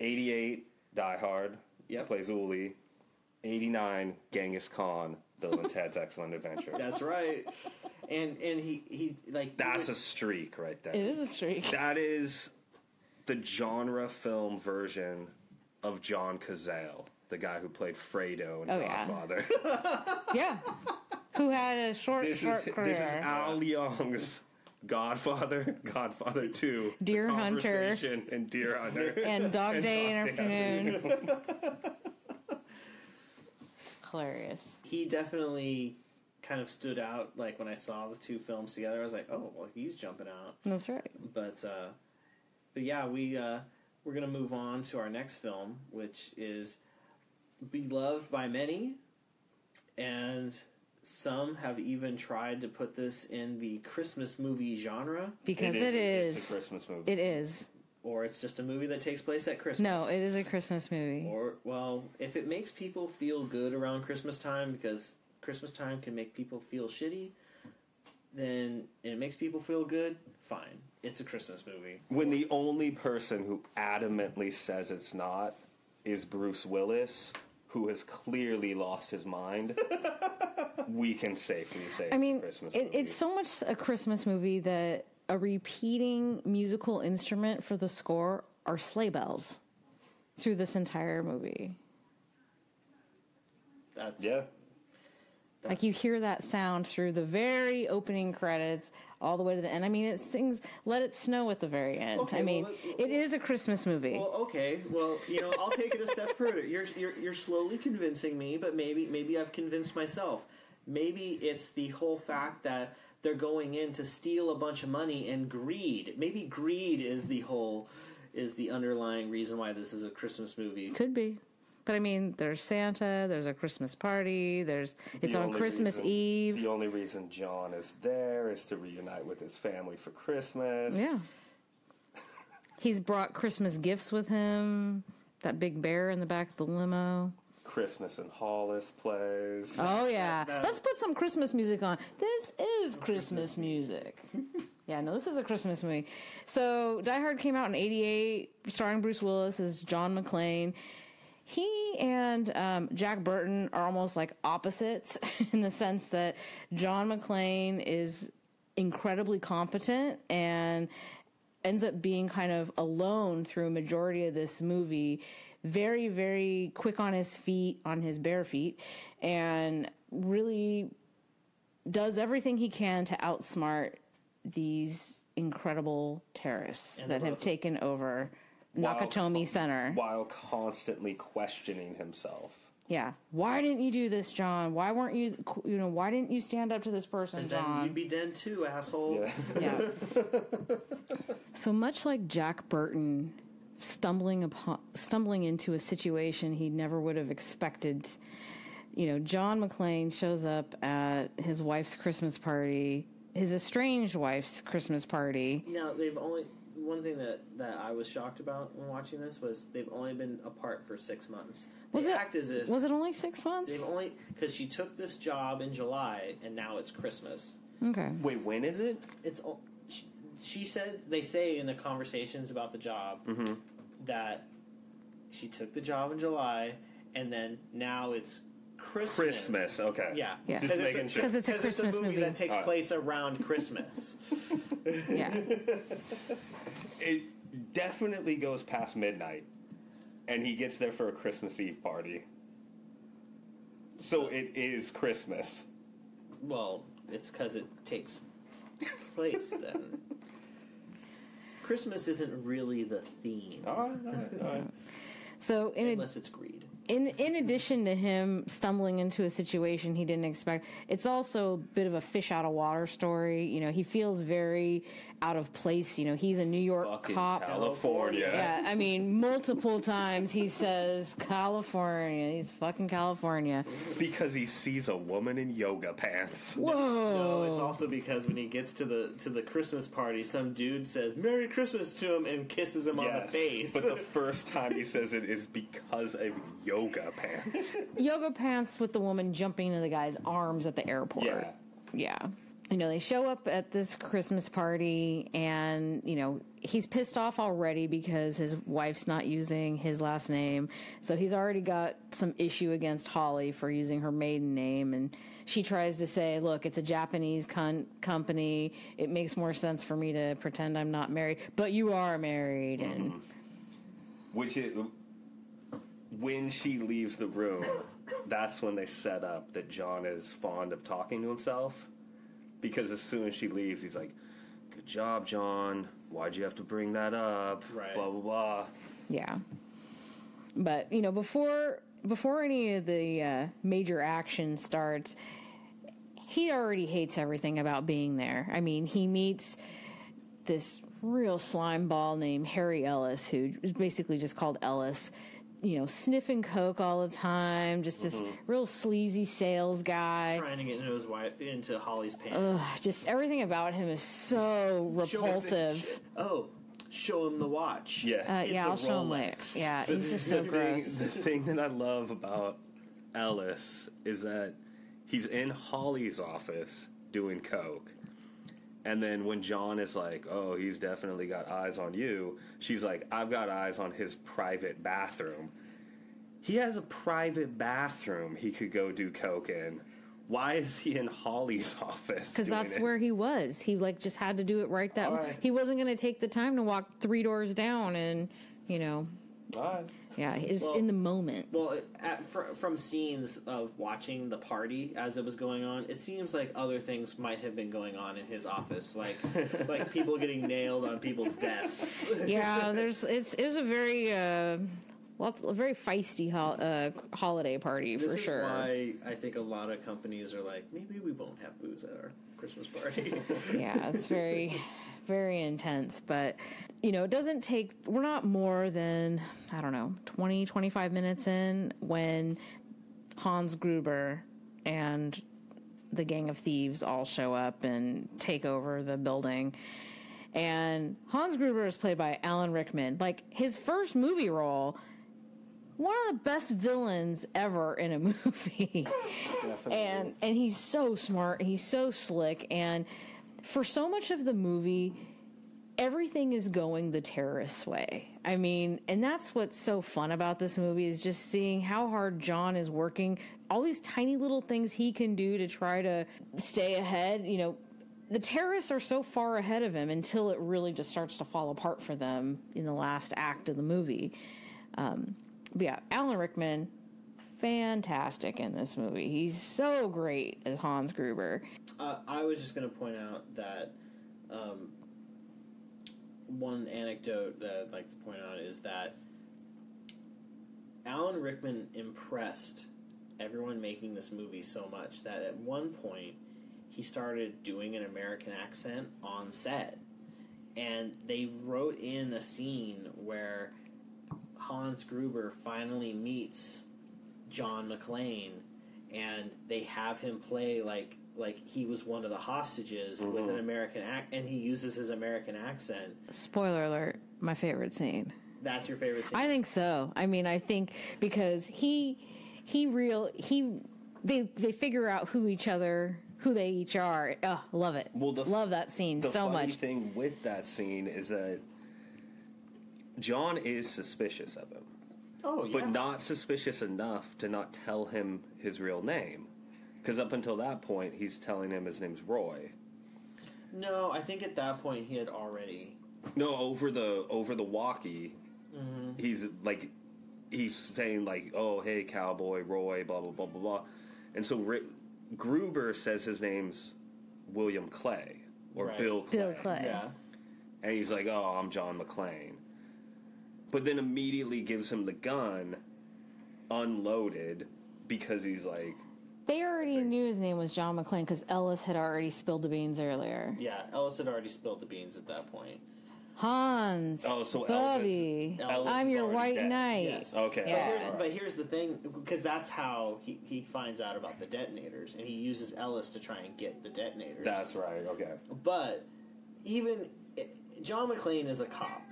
88, Die Hard. Yep. Plays Uli. 89, Genghis Khan, Bill and Ted's Excellent Adventure. That's right. And he like That's a streak right there. It is a streak. That is the genre film version of John Cazale, the guy who played Fredo in Godfather. Yeah. Who had a short career. This is Al Leong's Godfather, Godfather 2, Deer Hunter, and Deer Hunter, and Dog Day and Afternoon. Hilarious. He definitely kind of stood out. Like when I saw the two films together, I was like, "Oh, well, he's jumping out." That's right. But yeah, we're gonna move on to our next film, which is beloved by many, and some have even tried to put this in the Christmas movie genre. Because It's a Christmas movie. It is. Or it's just a movie that takes place at Christmas. No, it is a Christmas movie. Or, well, if it makes people feel good around Christmas time, because Christmas time can make people feel shitty, then and it makes people feel good, fine. It's a Christmas movie. When the only person who adamantly says it's not is Bruce Willis, who has clearly lost his mind, we can safely say it's a Christmas movie. It's so much a Christmas movie that a repeating musical instrument for the score are sleigh bells through this entire movie. Yeah. Like you hear that sound through the very opening credits all the way to the end. I mean, it sings "Let It Snow" at the very end. Okay, I mean, it is a Christmas movie. Well, okay. Well, I'll take it a step further. You're slowly convincing me, but maybe I've convinced myself. Maybe it's the whole fact that they're going in to steal a bunch of money and greed. Maybe greed is the underlying reason why this is a Christmas movie. Could be. But I mean, there's Santa, there's a Christmas party, it's on Christmas Eve. The only reason John is there is to reunite with his family for Christmas. Yeah. He's brought Christmas gifts with him. That big bear in the back of the limo. Christmas in Hollis plays. Oh, yeah. Let's put some Christmas music on. This is Christmas music. Yeah, no, this is a Christmas movie. So, Die Hard came out in 1988, starring Bruce Willis as John McClane. He and Jack Burton are almost like opposites in the sense that John McClane is incredibly competent and ends up being kind of alone through a majority of this movie. Very, very quick on his feet, on his bare feet, and really does everything he can to outsmart these incredible terrorists that have taken over Nakatomi Center. While constantly questioning himself. Yeah. Why didn't you do this, John? Why weren't you, why didn't you stand up to this person, and John? Then you'd be dead too, asshole. Yeah. So much like Jack Burton stumbling into a situation he never would have expected, John McClane shows up at his wife's Christmas party, his estranged wife's Christmas party. Now, one thing that I was shocked about when watching this was they've only been apart for 6 months. Was it only 6 months? Because she took this job in July and now it's Christmas. Okay. Wait, when is it? She said, they say in the conversations about the job that she took the job in July and then now it's Christmas. Christmas, okay. Yeah. Just making sure. Because it's a Christmas movie that takes place around Christmas. Yeah. It definitely goes past midnight, and he gets there for a Christmas Eve party. So it is Christmas. Well, it's because it takes place then. Christmas isn't really the theme. All right. So unless it's greed. In addition to him stumbling into a situation he didn't expect, it's also a bit of a fish out of water story. He feels very out of place. He's a New York Fucking cop. California. Yeah, I mean, multiple times he says California. He's fucking California. Because he sees a woman in yoga pants. Whoa. No, it's also because when he gets to the Christmas party, some dude says Merry Christmas to him and kisses him on the face. But the first time he says it is because of yoga pants. Yoga pants with the woman jumping into the guy's arms at the airport. Yeah. They show up at this Christmas party and, he's pissed off already because his wife's not using his last name. So he's already got some issue against Holly for using her maiden name. And she tries to say, look, it's a Japanese company. It makes more sense for me to pretend I'm not married. But you are married. And when she leaves the room, that's when they set up that John is fond of talking to himself. Because as soon as she leaves, he's like, good job, John. Why'd you have to bring that up? Right. Blah, blah, blah. Yeah. But, before any of the major action starts, he already hates everything about being there. I mean, he meets this real slime ball named Harry Ellis, who is basically just called Ellis. Sniffing coke all the time, just this real sleazy sales guy. Trying to get into his wife, into Holly's pants. Just everything about him is so repulsive. Show him the watch. Yeah. I'll show him later. Yeah, he's just so gross. The thing that I love about Ellis is that he's in Holly's office doing coke, And then when John is like, oh, he's definitely got eyes on you, she's like, I've got eyes on his private bathroom. He has a private bathroom he could go do coke in. Why is he in Holly's office? Because that's where he was. He like just had to do it right that Right. He wasn't going to take the time to walk 3 doors down and, you know. All right. Yeah, it was in the moment. Well, from scenes of watching the party as it was going on, it seems like other things might have been going on in his office, like people getting nailed on people's desks. Yeah, it was a very very feisty holiday party for sure. This is why I think a lot of companies are like, maybe we won't have booze at our Christmas party. Yeah, it's very, very intense. But, you know, it doesn't take, we're not more than, I don't know, 20, 25 minutes in when Hans Gruber and the gang of thieves all show up and take over the building. And Hans Gruber is played by Alan Rickman. Like, his first movie role, one of the best villains ever in a movie. Definitely. And he's so smart and he's so slick, and for so much of the movie everything is going the terrorist's way. I mean, and that's what's so fun about this movie is just seeing how hard John is working, all these tiny little things he can do to try to stay ahead. You know, the terrorists are so far ahead of him until it really just starts to fall apart for them in the last act of the movie. But yeah, Alan Rickman, fantastic in this movie. He's so great as Hans Gruber. I was just going to point out that one anecdote that I'd like to point out is that Alan Rickman impressed everyone making this movie so much that at one point he started doing an American accent on set. And they wrote in a scene where Hans Gruber finally meets John McClane, and they have him play like he was one of the hostages with an American and he uses his American accent. Spoiler alert, my favorite scene. That's your favorite scene? I think so. I mean, I think because they figure out who they each are. Oh, love it. Well, love that scene so much. The funny thing with that scene is that John is suspicious of him. Oh, yeah. But not suspicious enough to not tell him his real name. Because up until that point, he's telling him his name's Roy. No, I think at that point he had already... No, over the walkie, he's saying like, "Oh, hey, cowboy, Roy, blah blah blah blah blah," and so Gruber says his name's William Clay or Right. Bill Clay. Bill Clay. Yeah. And he's like, "Oh, I'm John McClane," but then immediately gives him the gun, unloaded, because he's like. They already knew his name was John McClane because Ellis had already spilled the beans earlier. Yeah, Ellis had already spilled the beans at that point. Hans, Oh, so Bubby, Elvis I'm is your already white dead. knight. Yes. Okay. Yeah. But here's the thing, because that's how he finds out about the detonators, and he uses Ellis to try and get the detonators. That's right. Okay. But even John McClane is a cop.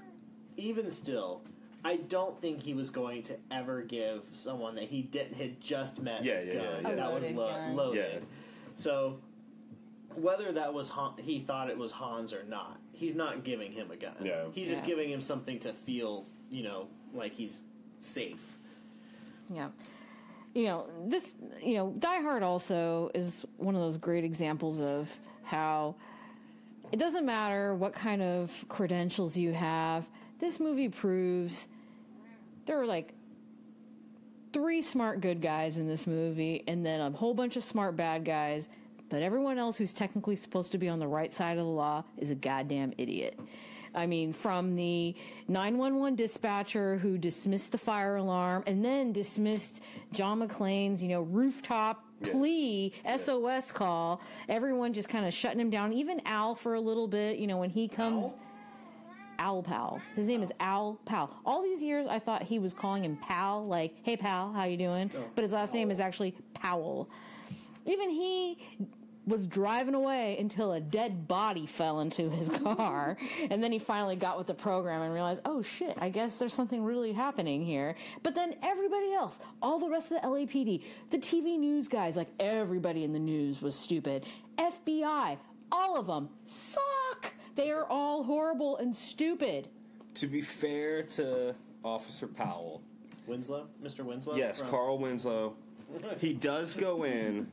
Even still, I don't think he was going to ever give someone that he had just met Yeah, a yeah, gun yeah, yeah. that was A loaded gun. loaded. Yeah. So whether that was he thought it was Hans or not, he's not giving him a gun. Yeah. He's just Yeah. giving him something to feel, like he's safe. Yeah. Die Hard also is one of those great examples of how it doesn't matter what kind of credentials you have. This movie proves there are like 3 smart good guys in this movie and then a whole bunch of smart bad guys, but everyone else who's technically supposed to be on the right side of the law is a goddamn idiot. I mean, from the 911 dispatcher who dismissed the fire alarm and then dismissed John McClane's, rooftop plea SOS call, everyone just kind of shutting him down. Even Al for a little bit, when he comes... Al Powell. His name is Al Powell. All these years, I thought he was calling him Pal, like, "Hey, pal, how you doing?" But his last name is actually Powell. Even he was driving away until a dead body fell into his car, and then he finally got with the program and realized, oh shit, I guess there's something really happening here. But then everybody else, all the rest of the LAPD, the TV news guys, like everybody in the news was stupid. FBI, All of them suck. They are all horrible and stupid. To be fair to Officer Powell, Winslow, Mr. Winslow. yes, Carl Winslow, he does go in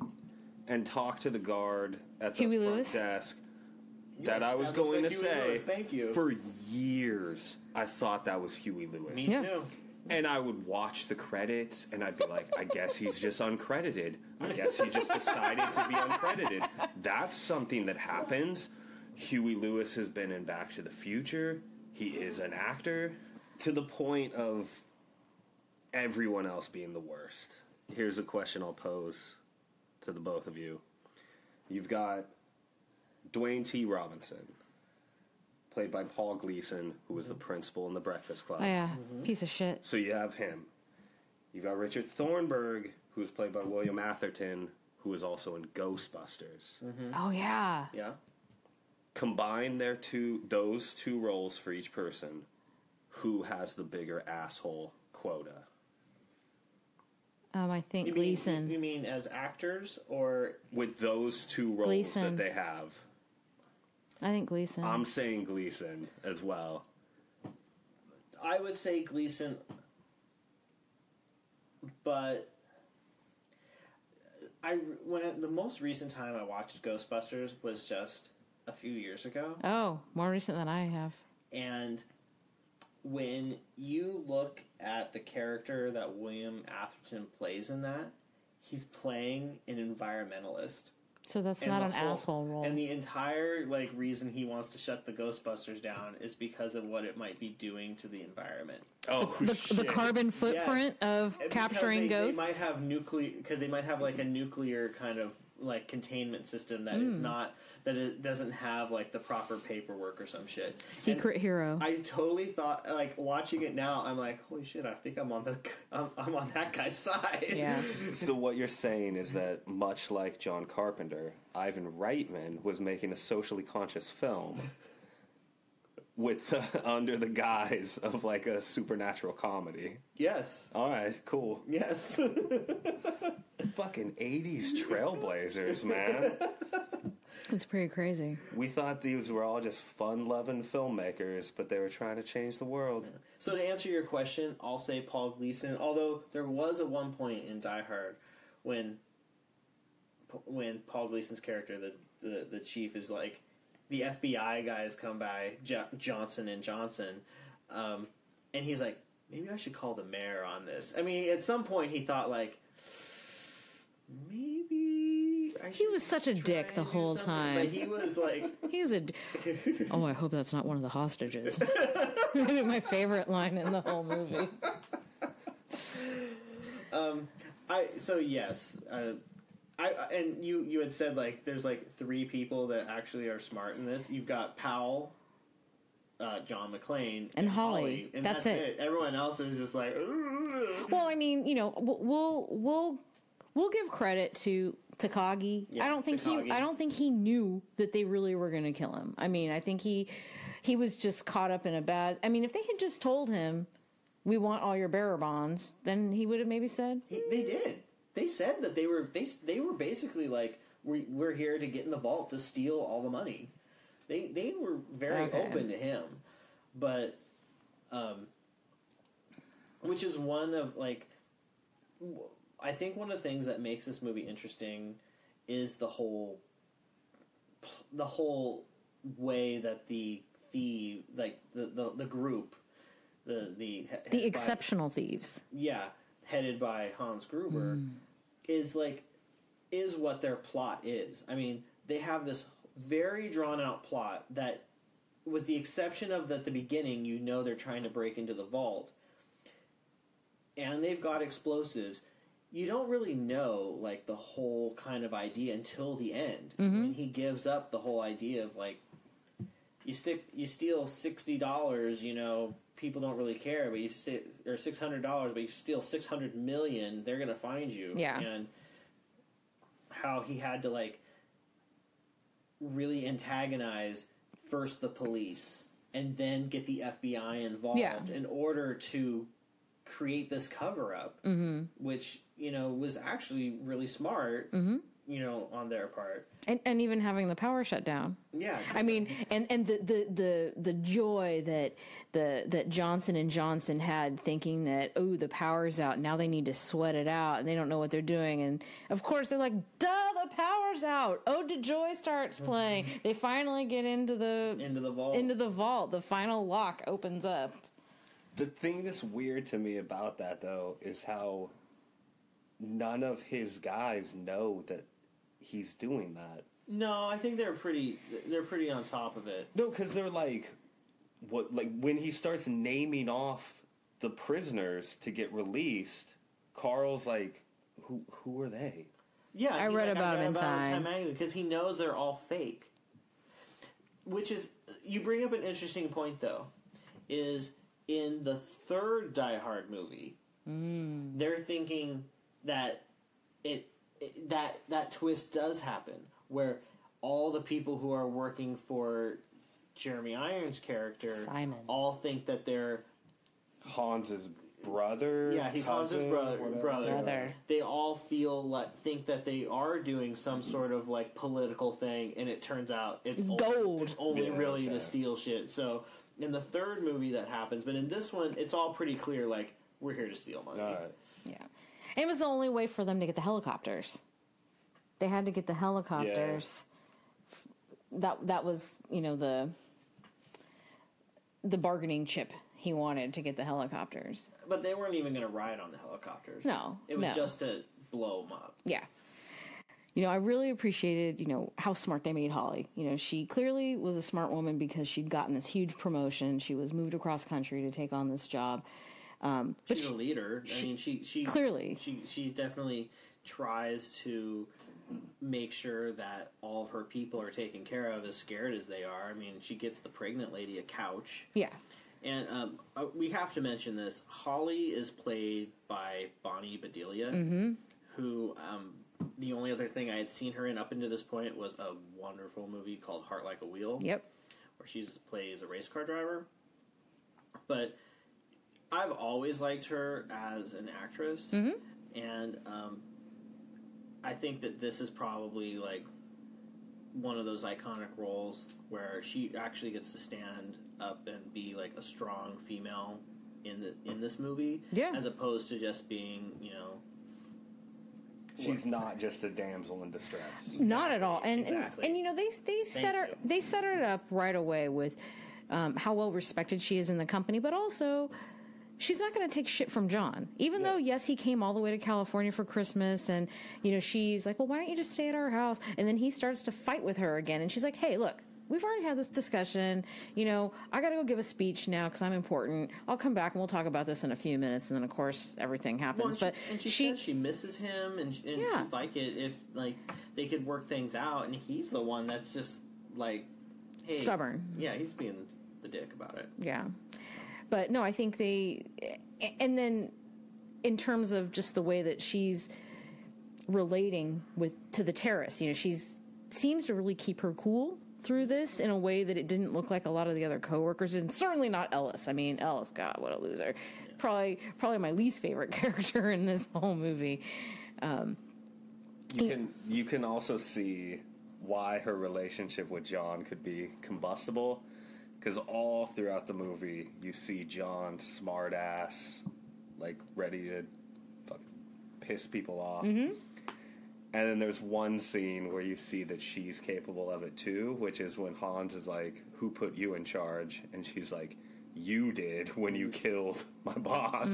and talk to the guard at the Huey front Lewis? desk. Yes, That I was that looks going like to Huey say. Lewis. Thank you. For years, I thought that was Huey Lewis. Me Yeah. too. And I would watch the credits, and I'd be like, I guess he's just uncredited. I guess he just decided to be uncredited. That's something that happens. Huey Lewis has been in Back to the Future. He is an actor. To the point of everyone else being the worst. Here's a question I'll pose to the both of you. You've got Dwayne T. Robinson, played by Paul Gleason, who was the principal in The Breakfast Club. Oh, yeah. Piece of shit. So you have him. You've got Richard Thornburg, who was played by William Atherton, who was also in Ghostbusters. Oh, yeah. Yeah. Combine those two roles for each person. Who has the bigger asshole quota? I think Gleason. You mean as actors or? With those two roles Gleason. that they have. I think Gleason. I'm saying Gleason as well. I would say Gleason, but the most recent time I watched Ghostbusters was just a few years ago, Oh, more recent than I have. and when you look at the character that William Atherton plays in that, he's playing an environmentalist. So that's And not the an whole- asshole role. And the entire reason he wants to shut the Ghostbusters down is because of what it might be doing to the environment. Oh, the carbon footprint of Because capturing ghosts. They might have they might have a nuclear kind of containment system that is not that it doesn't have the proper paperwork or some shit. Secret hero. I totally thought watching it now. I'm like, holy shit! I think I'm on that guy's side. Yeah. So what you're saying is that, much like John Carpenter, Ivan Reitman was making a socially conscious film with under the guise of a supernatural comedy. Yes. All right, cool. Yes. Fucking 80s trailblazers, man. It's pretty crazy. We thought these were all just fun-loving filmmakers, but they were trying to change the world. So to answer your question, I'll say Paul Gleason. Although there was at one point in Die Hard when Paul Gleason's character, the chief, is like, the FBI guys come by, Johnson and Johnson, and he's like, maybe I should call the mayor on this. I mean, at some point he thought maybe I should. He was such a try dick the and do whole something. time. But he was like, He was a. Oh, I hope that's not one of the hostages. Maybe my favorite line in the whole movie. yes. And you had said there's three people that actually are smart in this. You've got Powell, John McClane, And Holly. and That's it. Everyone else is just like, "Ugh." Well, I mean, we'll give credit to Takagi. Yeah, I don't think Takagi. he knew that they really were going to kill him. I mean, I think he was just caught up in a bad. I mean, if they had just told him, "We want all your bearer bonds," then he would have maybe said. They did. They said that they were basically like, we're here to get in the vault to steal all the money. They were very Okay. open to him, but which is one of I think one of the things that makes this movie interesting is the whole way that the group the Exceptional Thieves. headed by Hans Gruber is what their plot is. I mean, they have this very drawn out plot that, with the exception of at the beginning, they're trying to break into the vault, and they've got explosives. You don't really know the whole kind of idea until the end. And he gives up the whole idea of you steal $60, people don't really care, but or $600, but you steal $600 million, they're gonna find you. Yeah. And how he had to really antagonize first the police and then get the FBI involved in order to create this cover up, which was actually really smart. on their part. And even having the power shut down. Yeah. I mean, and the joy that Johnson and Johnson had, thinking that, oh, the power's out, now they need to sweat it out, and they don't know what they're doing, and of course they're like, duh, the power's out. Ode to Joy starts playing. They finally get into the vault. The final lock opens up. The thing that's weird to me about that, though, is how none of his guys know that he's doing that. No, I think they're pretty on top of it. No, because they're like, when he starts naming off the prisoners to get released, Carl's like, who are they? Yeah, I read about him in Time magazine because he knows they're all fake. Which is, you bring up an interesting point though, is in the third Die Hard movie, they're thinking that that twist does happen, where all the people who are working for Jeremy Irons' character Simon all think that they're Hans's brother. Yeah, he's cousin, Hans's brother. Brother. They all think that they are doing some sort of like political thing, and it turns out it's gold. It's only Yeah, really okay. to steal shit. So in the third movie that happens, but in this one it's all pretty clear. Like, we're here to steal money. All right. Yeah. And it was the only way for them to get the helicopters. They had to get the helicopters. Yeah. That was, the bargaining chip he wanted to get the helicopters. But they weren't even going to ride on the helicopters. No. It was just to blow them up. Yeah. I really appreciated, how smart they made Holly. She clearly was a smart woman because she'd gotten this huge promotion. She was moved across country to take on this job. But she's a leader. I mean, she clearly she definitely tries to make sure that all of her people are taken care of, as scared as they are. I mean, she gets the pregnant lady a couch. Yeah. And we have to mention this. Holly is played by Bonnie Bedelia, who the only other thing I had seen her in up until this point was a wonderful movie called Heart Like a Wheel. Yep. Where she plays a race car driver. But I've always liked her as an actress, and I think that this is probably like one of those iconic roles where she actually gets to stand up and be like a strong female in this movie, as opposed to just being, she's not just a damsel in distress. Exactly. Not at all. And Exactly. and they set her up right away with how well respected she is in the company, but also she's not going to take shit from John. Even though, yes, he came all the way to California for Christmas, and, she's like, well, why don't you just stay at our house? And then he starts to fight with her again, and she's like, hey, look, we've already had this discussion. I got to go give a speech now because I'm important. I'll come back and we'll talk about this in a few minutes. And then, of course, everything happens. Well, she says she misses him, and she'd like it if they could work things out. And he's the one that's just like, hey, stubborn. Yeah, he's being the dick about it. Yeah. But no, I think and then in terms of just the way that she's relating to the terrorists, she's seems to really keep her cool through this in a way that it didn't look like a lot of the other coworkers did. And certainly not Ellis. I mean, Ellis, God, what a loser. Yeah. Probably my least favorite character in this whole movie. You can also see why her relationship with John could be combustible. Because all throughout the movie, you see John smart ass, like ready to fucking piss people off. And then there's one scene where you see that she's capable of it too, which is when Hans is like, who put you in charge? And she's like, you did when you killed my boss.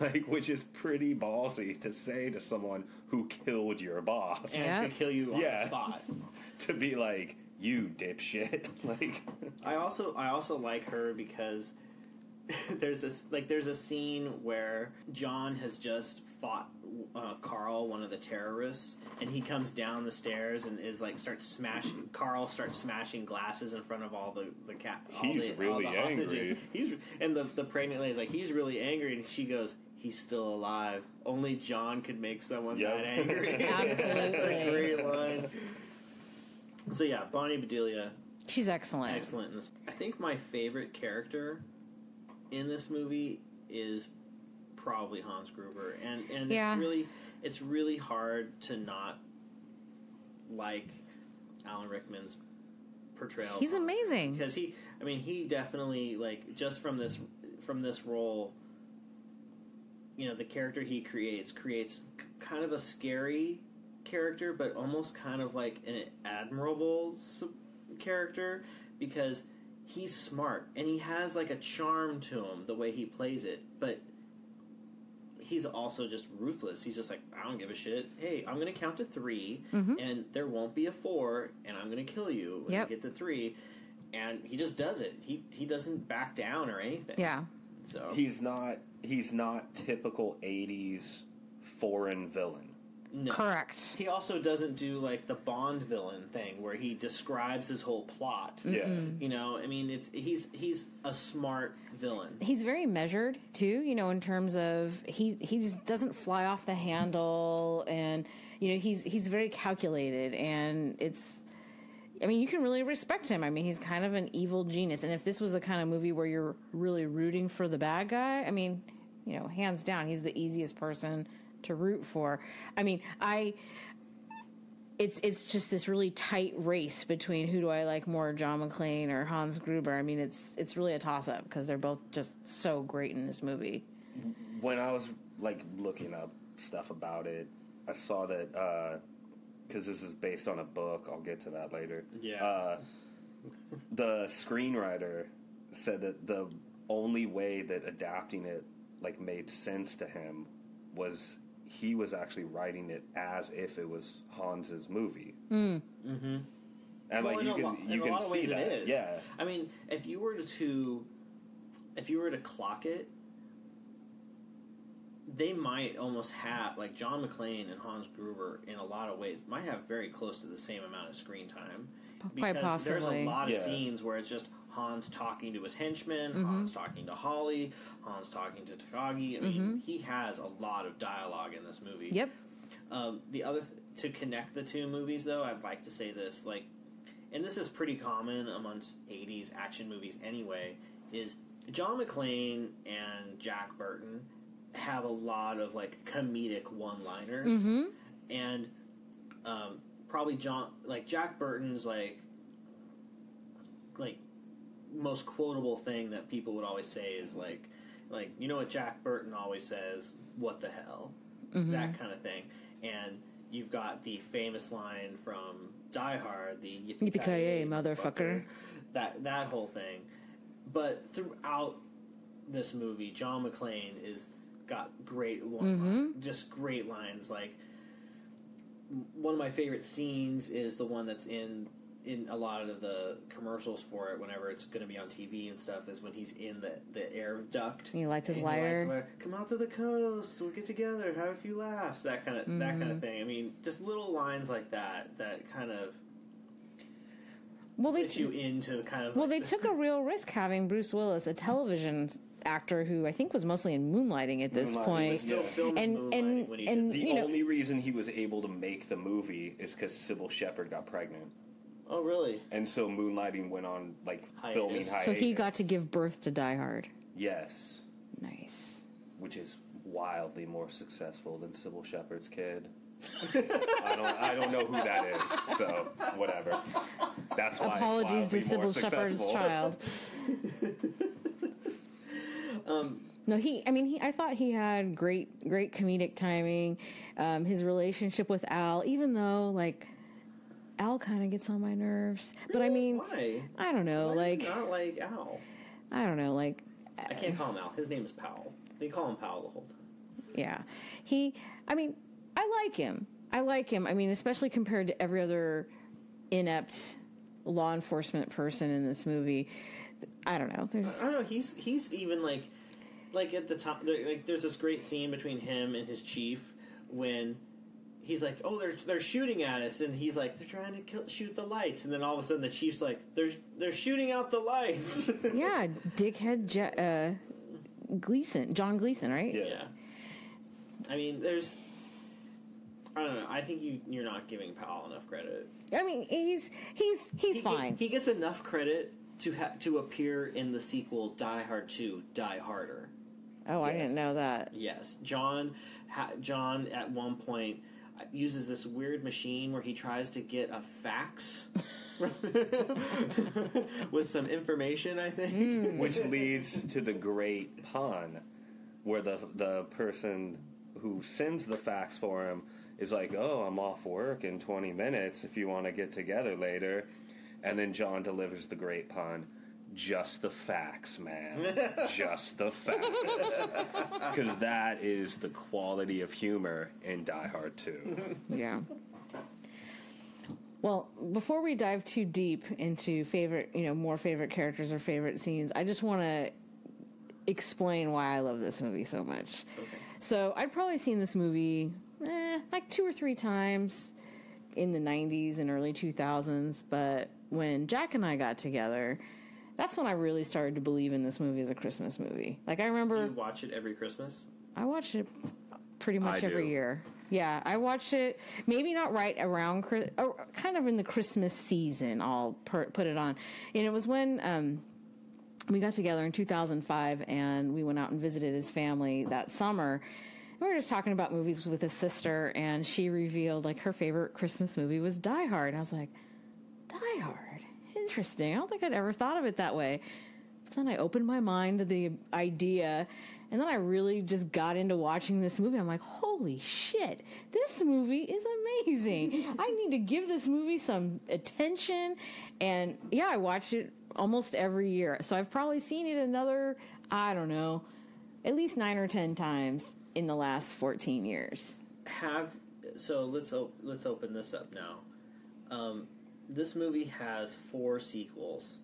Like, which is pretty ballsy to say to someone who killed your boss. And could kill you on the spot. To be like, you dipshit. Like, I also like her because there's a scene where John has just fought Carl, one of the terrorists, and he comes down the stairs and Carl starts smashing glasses in front of all the angry. And the pregnant lady's like, he's really angry, and she goes, he's still alive. Only John could make someone that angry. Absolutely. That's a great line. So yeah, Bonnie Bedelia. She's excellent. Excellent in this. I think my favorite character in this movie is probably Hans Gruber, and it's really hard to not like Alan Rickman's portrayal. He's amazing. Because he definitely, like, just from this role, you know, the character he creates kind of a scary character, but almost kind of like an admirable character, because he's smart and he has like a charm to him the way he plays it, but he's also just ruthless. He's just like, I don't give a shit. Hey, I'm going to count to 3, and there won't be a 4, and I'm going to kill you when I get to 3. And he just does it. He doesn't back down or anything. Yeah. So He's not typical 80s foreign villain. no. Correct. He also doesn't do like the Bond villain thing where he describes his whole plot. Yeah. You know, I mean, he's a smart villain. He's very measured too, you know, in terms of he just doesn't fly off the handle, and you know, he's very calculated, and I mean, you can really respect him. I mean, he's kind of an evil genius, and if this was the kind of movie where you're really rooting for the bad guy, I mean, you know, hands down, he's the easiest person to root for. I mean, it's just this really tight race between who do I like more, John McClane or Hans Gruber. I mean, it's really a toss-up because they're both just so great in this movie. When I was like looking up stuff about it, I saw that because this is based on a book. I'll get to that later. Yeah. The screenwriter said that the only way that adapting it like made sense to him was he was actually writing it as if it was Hans's movie. Mm-hmm. And like you can see that. It is. Yeah. I mean, if you were to clock it, they might almost have, like, John McClane and Hans Gruber in a lot of ways might have very close to the same amount of screen time. Quite possibly. There's a lot of scenes where it's just Hans talking to his henchmen, Hans talking to Holly, Hans talking to Takagi. I mean, he has a lot of dialogue in this movie. Yep. The other to connect the two movies, though, I'd like to say this, like, and this is pretty common amongst 80s action movies anyway, is John McClane and Jack Burton have a lot of, like, comedic one-liners. And probably Jack Burton's, like most quotable thing that people would always say is, like, you know what Jack Burton always says? What the hell? That kind of thing. And you've got the famous line from Die Hard, the Yippee-ki-yay, motherfucker. That whole thing. But throughout this movie, John McClane is got great just great lines. Like, one of my favorite scenes is the one that's in a lot of the commercials for it, whenever it's going to be on TV and stuff, is when he's in the air duct. He lights his lighter. Come out to the coast, we'll get together, have a few laughs, that kind of thing. I mean, just little lines like that kind of get you into kind of. Well, they took a real risk having Bruce Willis, a television actor who I think was mostly in Moonlighting at this point. He was still filming Moonlighting when he did the only reason he was able to make the movie is because Sybil Shepherd got pregnant. Oh, really? And so Moonlighting went on, like, filming hiatus. So he got to give birth to Die Hard. Yes. Nice. Which is wildly more successful than Sybil Shepherd's kid. I don't know who that is, so whatever. That's why. Apologies to Sybil Shepherd's child. No, I thought he had great comedic timing. His relationship with Al, even though, like, Al kind of gets on my nerves. But I mean, why? I don't know. Why like, do you not like Al? I don't know. Like, I can't call him Al. His name is Powell. They call him Powell the whole time. Yeah, I like him. I mean, especially compared to every other inept law enforcement person in this movie. I don't know. I don't know. He's even like at the top. Like, there's this great scene between him and his chief when he's like, "Oh, they're shooting at us," and he's like, "They're trying to shoot the lights," and then all of a sudden the chief's like, "They're shooting out the lights." Yeah, dickhead John Gleason, right? Yeah. I mean, I don't know. I think you're not giving Powell enough credit. I mean, he's fine. He gets enough credit to appear in the sequel Die Hard 2, Die Harder. Oh, I didn't know that. Yes, John at one point uses this weird machine where he tries to get a fax with some information, I think. Which leads to the great pun, where the person who sends the fax for him is like, "Oh, I'm off work in 20 minutes if you want to get together later." And then John delivers the great pun, "Just the facts, man. Just the facts." Because that is the quality of humor in Die Hard 2. Yeah. Well, before we dive too deep into more favorite characters or favorite scenes, I just want to explain why I love this movie so much. Okay. So I'd probably seen this movie like 2 or 3 times in the 90s and early 2000s, but when Jack and I got together, that's when I really started to believe in this movie as a Christmas movie. Like, I remember... Do you watch it every Christmas? I watch it pretty much I every do. year. Yeah, I watch it, maybe not right around, kind of in the Christmas season, I'll put it on. And it was when we got together in 2005, and we went out and visited his family that summer. And we were just talking about movies with his sister, and she revealed, like, her favorite Christmas movie was Die Hard. And I was like, Die Hard? Interesting. I don't think I'd ever thought of it that way. But then I opened my mind to the idea, and then I really just got into watching this movie. I'm like, holy shit, this movie is amazing. I need to give this movie some attention. And yeah, I watch it almost every year. So I've probably seen it another, I don't know, at least 9 or 10 times in the last 14 years. So let's open this up now. This movie has 4 sequels.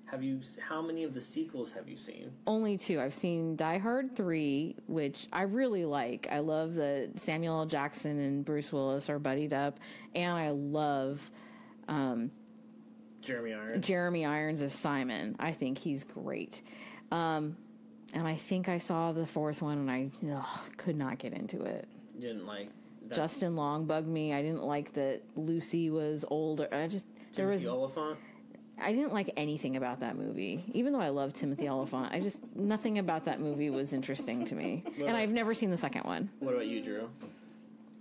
How many of the sequels have you seen? Only 2. I've seen Die Hard 3, which I really like. I love that Samuel L. Jackson and Bruce Willis are buddied up, and I love Jeremy Irons. Jeremy Irons as Simon. I think he's great. And I think I saw the 4th one, and I could not get into it. You didn't like that? Justin Long bugged me. I didn't like that Lucy was older. Timothy Olyphant? I didn't like anything about that movie, even though I love Timothy Olyphant. Nothing about that movie was interesting to me. And I've never seen the second one. What about you, Drew?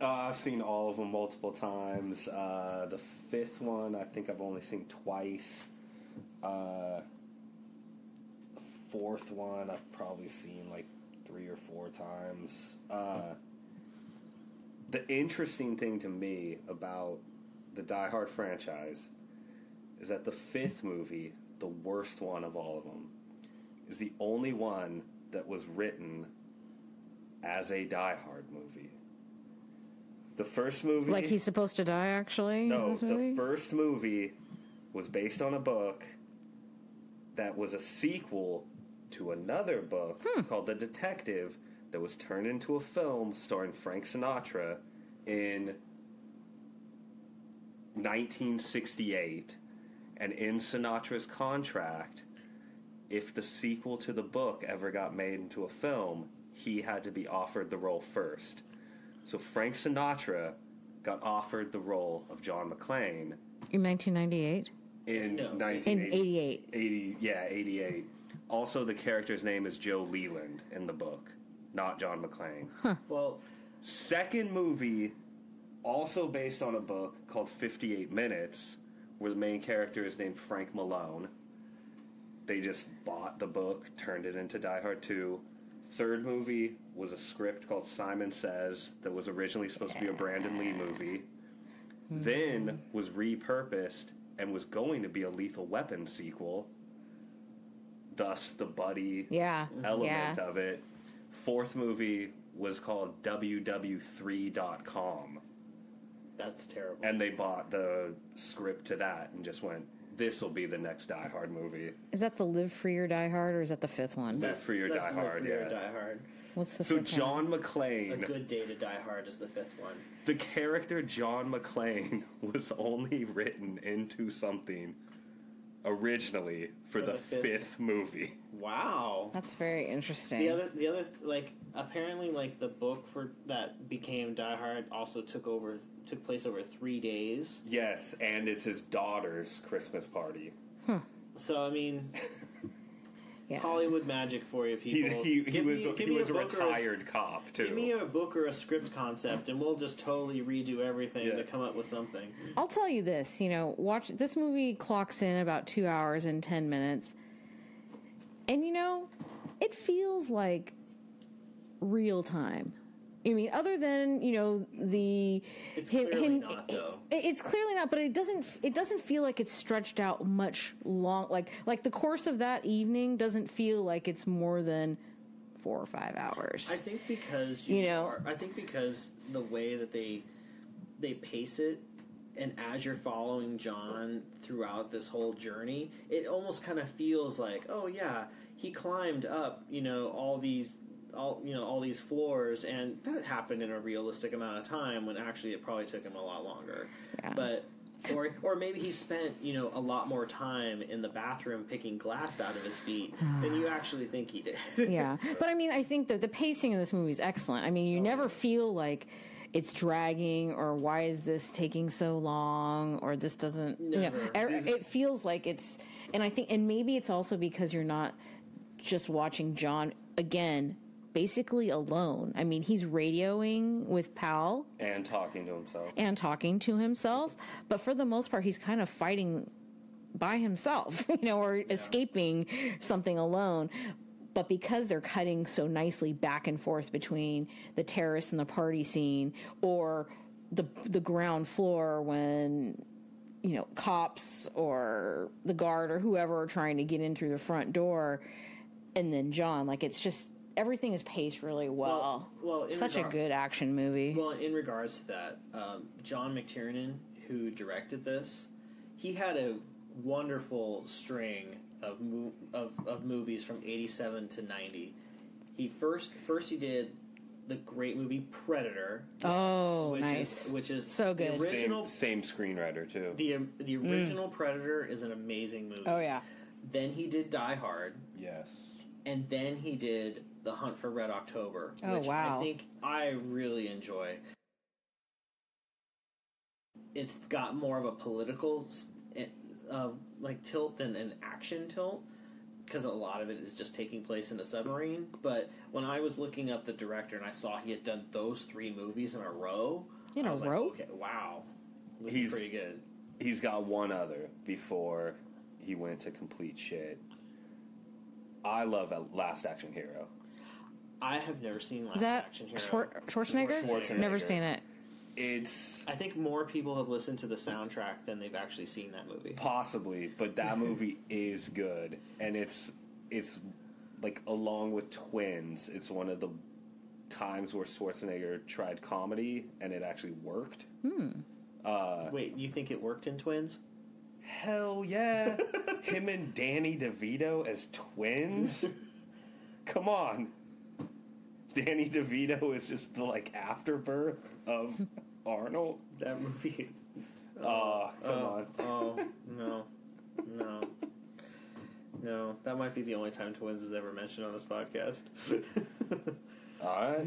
I've seen all of them multiple times. The 5th one, I think I've only seen twice. The 4th one, I've probably seen like 3 or 4 times. The interesting thing to me about the Die Hard franchise is that the 5th movie, the worst one of all of them, is the only one that was written as a Die Hard movie. The first movie... Like he's supposed to die, actually? No, in this movie? The first movie was based on a book that was a sequel to another book called The Detective that was turned into a film starring Frank Sinatra in 1968. And in Sinatra's contract, if the sequel to the book ever got made into a film, he had to be offered the role first. So Frank Sinatra got offered the role of John McClane In 1998? in No, 1988. In 88. 88. Also, the character's name is Joe Leland in the book, not John McClane. Well, Second movie, also based on a book called 58 Minutes, where the main character is named Frank Malone. They just bought the book, turned it into Die Hard 2. Third movie was a script called Simon Says that was originally supposed to be a Brandon Lee movie. Then was repurposed and was going to be a Lethal Weapon sequel. Thus the buddy element of it. Fourth movie was called WW3.com. that's terrible. And they bought the script to that and just went, this will be the next Die Hard movie. Is that the Live Free or Die Hard, or is that the 5th one? Live Free or That's Die Live Hard, Free or yeah. Die Hard. What's the So 5th one? John A McClane, Good Day to Die Hard is the 5th one. the character John McClane was only written into something originally for the the 5th. fifth movie. Wow. That's very interesting. The other like apparently like the book for that became Die Hard also took place over 3 days. Yes, and it's his daughter's Christmas party. So I mean, Yeah. Hollywood magic for you, people. He was a book or retired cop too. Give me a book or a script concept, and we'll just totally redo everything to come up with something. I'll tell you this, watch this movie clocks in about 2 hours and 10 minutes. And it feels like real time. I mean, other than It's clearly not, though. It's clearly not, but it doesn't feel like it's stretched out much long. Like the course of that evening doesn't feel like it's more than 4 or 5 hours. I think because I think because the way that they pace it, and as you're following John throughout this whole journey, it almost kind of feels like, oh yeah, he climbed up, all these floors, and that happened in a realistic amount of time, when actually it probably took him a lot longer. Yeah. But or maybe he spent a lot more time in the bathroom picking glass out of his feet than you actually think he did. Yeah, but I mean, I think that the pacing of this movie is excellent. I mean, you never feel like it's dragging, or why is this taking so long, or this doesn't. Never. It feels like it's, and I think, and maybe it's also because you're not just watching John again, basically alone. I mean, he's radioing with Pal and talking to himself. But for the most part, he's kind of fighting by himself, or escaping something alone. But because they're cutting so nicely back and forth between the terrace and the party scene, or the ground floor when cops or the guard or whoever are trying to get in through the front door, and then John, like, it's just, everything is paced really well. Well, such a good action movie. Well, in regards to that, John McTiernan, who directed this, he had a wonderful string of movies from 87 to 90. He first he did the great movie Predator. Oh, which nice. Which is so good. The original, same screenwriter too. The original Predator is an amazing movie. Oh yeah. Then he did Die Hard. Yes. And then he did The Hunt for Red October, which I think I really enjoy. It's got more of a political tilt than an action tilt, because a lot of it is just taking place in a submarine. But when I was looking up the director and I saw he had done those 3 movies in a row, I was like, okay, wow, this is pretty good. He's got one other before he went to complete shit. I love Last Action Hero. I have never seen Last Is that Action Hero. Schwarzenegger? Never seen it. I think more people have listened to the soundtrack than they've actually seen that movie. Possibly, but that movie is good, and it's like, along with Twins, it's one of the times where Schwarzenegger tried comedy and it actually worked. Wait, you think it worked in Twins? Hell yeah. Him and Danny DeVito as twins? Come on. Danny DeVito is just the, afterbirth of Arnold. That movie is... Come on. Oh, no. That might be the only time Twins is ever mentioned on this podcast. All right.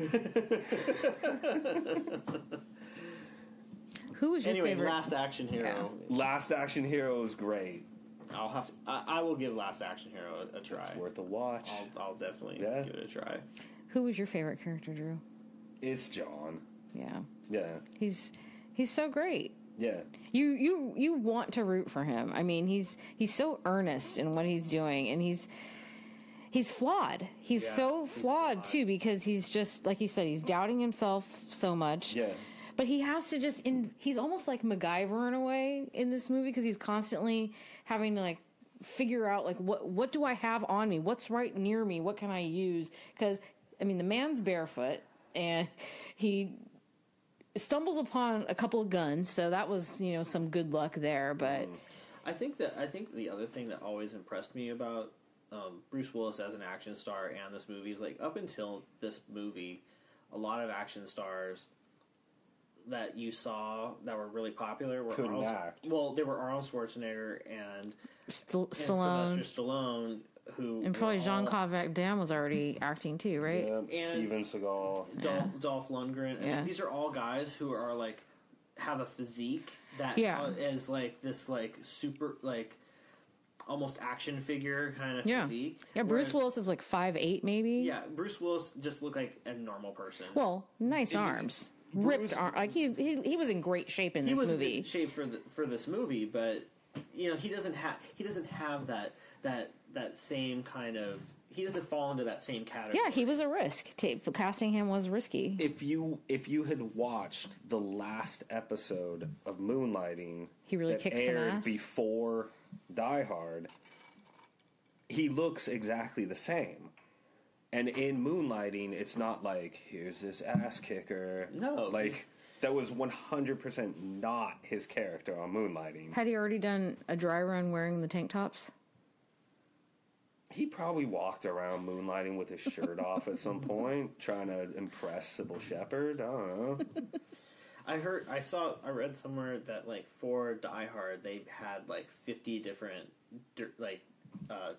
Who was your favorite? Last Action Hero. Yeah. Last Action Hero is great. I'll have to. I will give Last Action Hero a try. It's worth a watch. I'll definitely give it a try. Who was your favorite character, Drew? It's John. Yeah. Yeah. He's so great. Yeah. You want to root for him. I mean, he's so earnest in what he's doing, and he's flawed. He's flawed too, because he's just, like you said, he's doubting himself so much. Yeah. But he has to just, he's almost like MacGyver in a way in this movie, because he's constantly having to figure out what do I have on me? What's right near me? What can I use? Because, I mean, the man's barefoot and he stumbles upon a couple of guns. So that was, some good luck there. But I think the other thing that always impressed me about Bruce Willis as an action star and this movie is, up until this movie, a lot of action stars that you saw that were really popular were couldn't act. Well, they were Arnold Schwarzenegger and Sylvester Stallone, who and probably Jean-Claude Van Damme was already acting too, right? Yeah, and Steven Seagal, Dolph Lundgren. Yeah. These are all guys who are have a physique that is this super almost action figure kind of Yeah. physique. Yeah, Bruce Willis is like 5'8", maybe. Yeah, Bruce Willis just looked like a normal person. Well, nice arms. Ripped arm. Like he was in great shape in this he was movie. in good shape for this movie, but he doesn't have that same kind of. He doesn't fall into that same category. Yeah, he was a risk. Casting him was risky. If you had watched the last episode of Moonlighting, He really that kicks some aired ass? before Die Hard, he looks exactly the same. And in Moonlighting, it's not like, here's this ass kicker. No, Like, that was 100% not his character on Moonlighting. Had he already done a dry run wearing the tank tops? He probably walked around Moonlighting with his shirt off at some point, trying to impress Sybil Shepherd. I don't know. I read somewhere that like for Die Hard they had like 50 different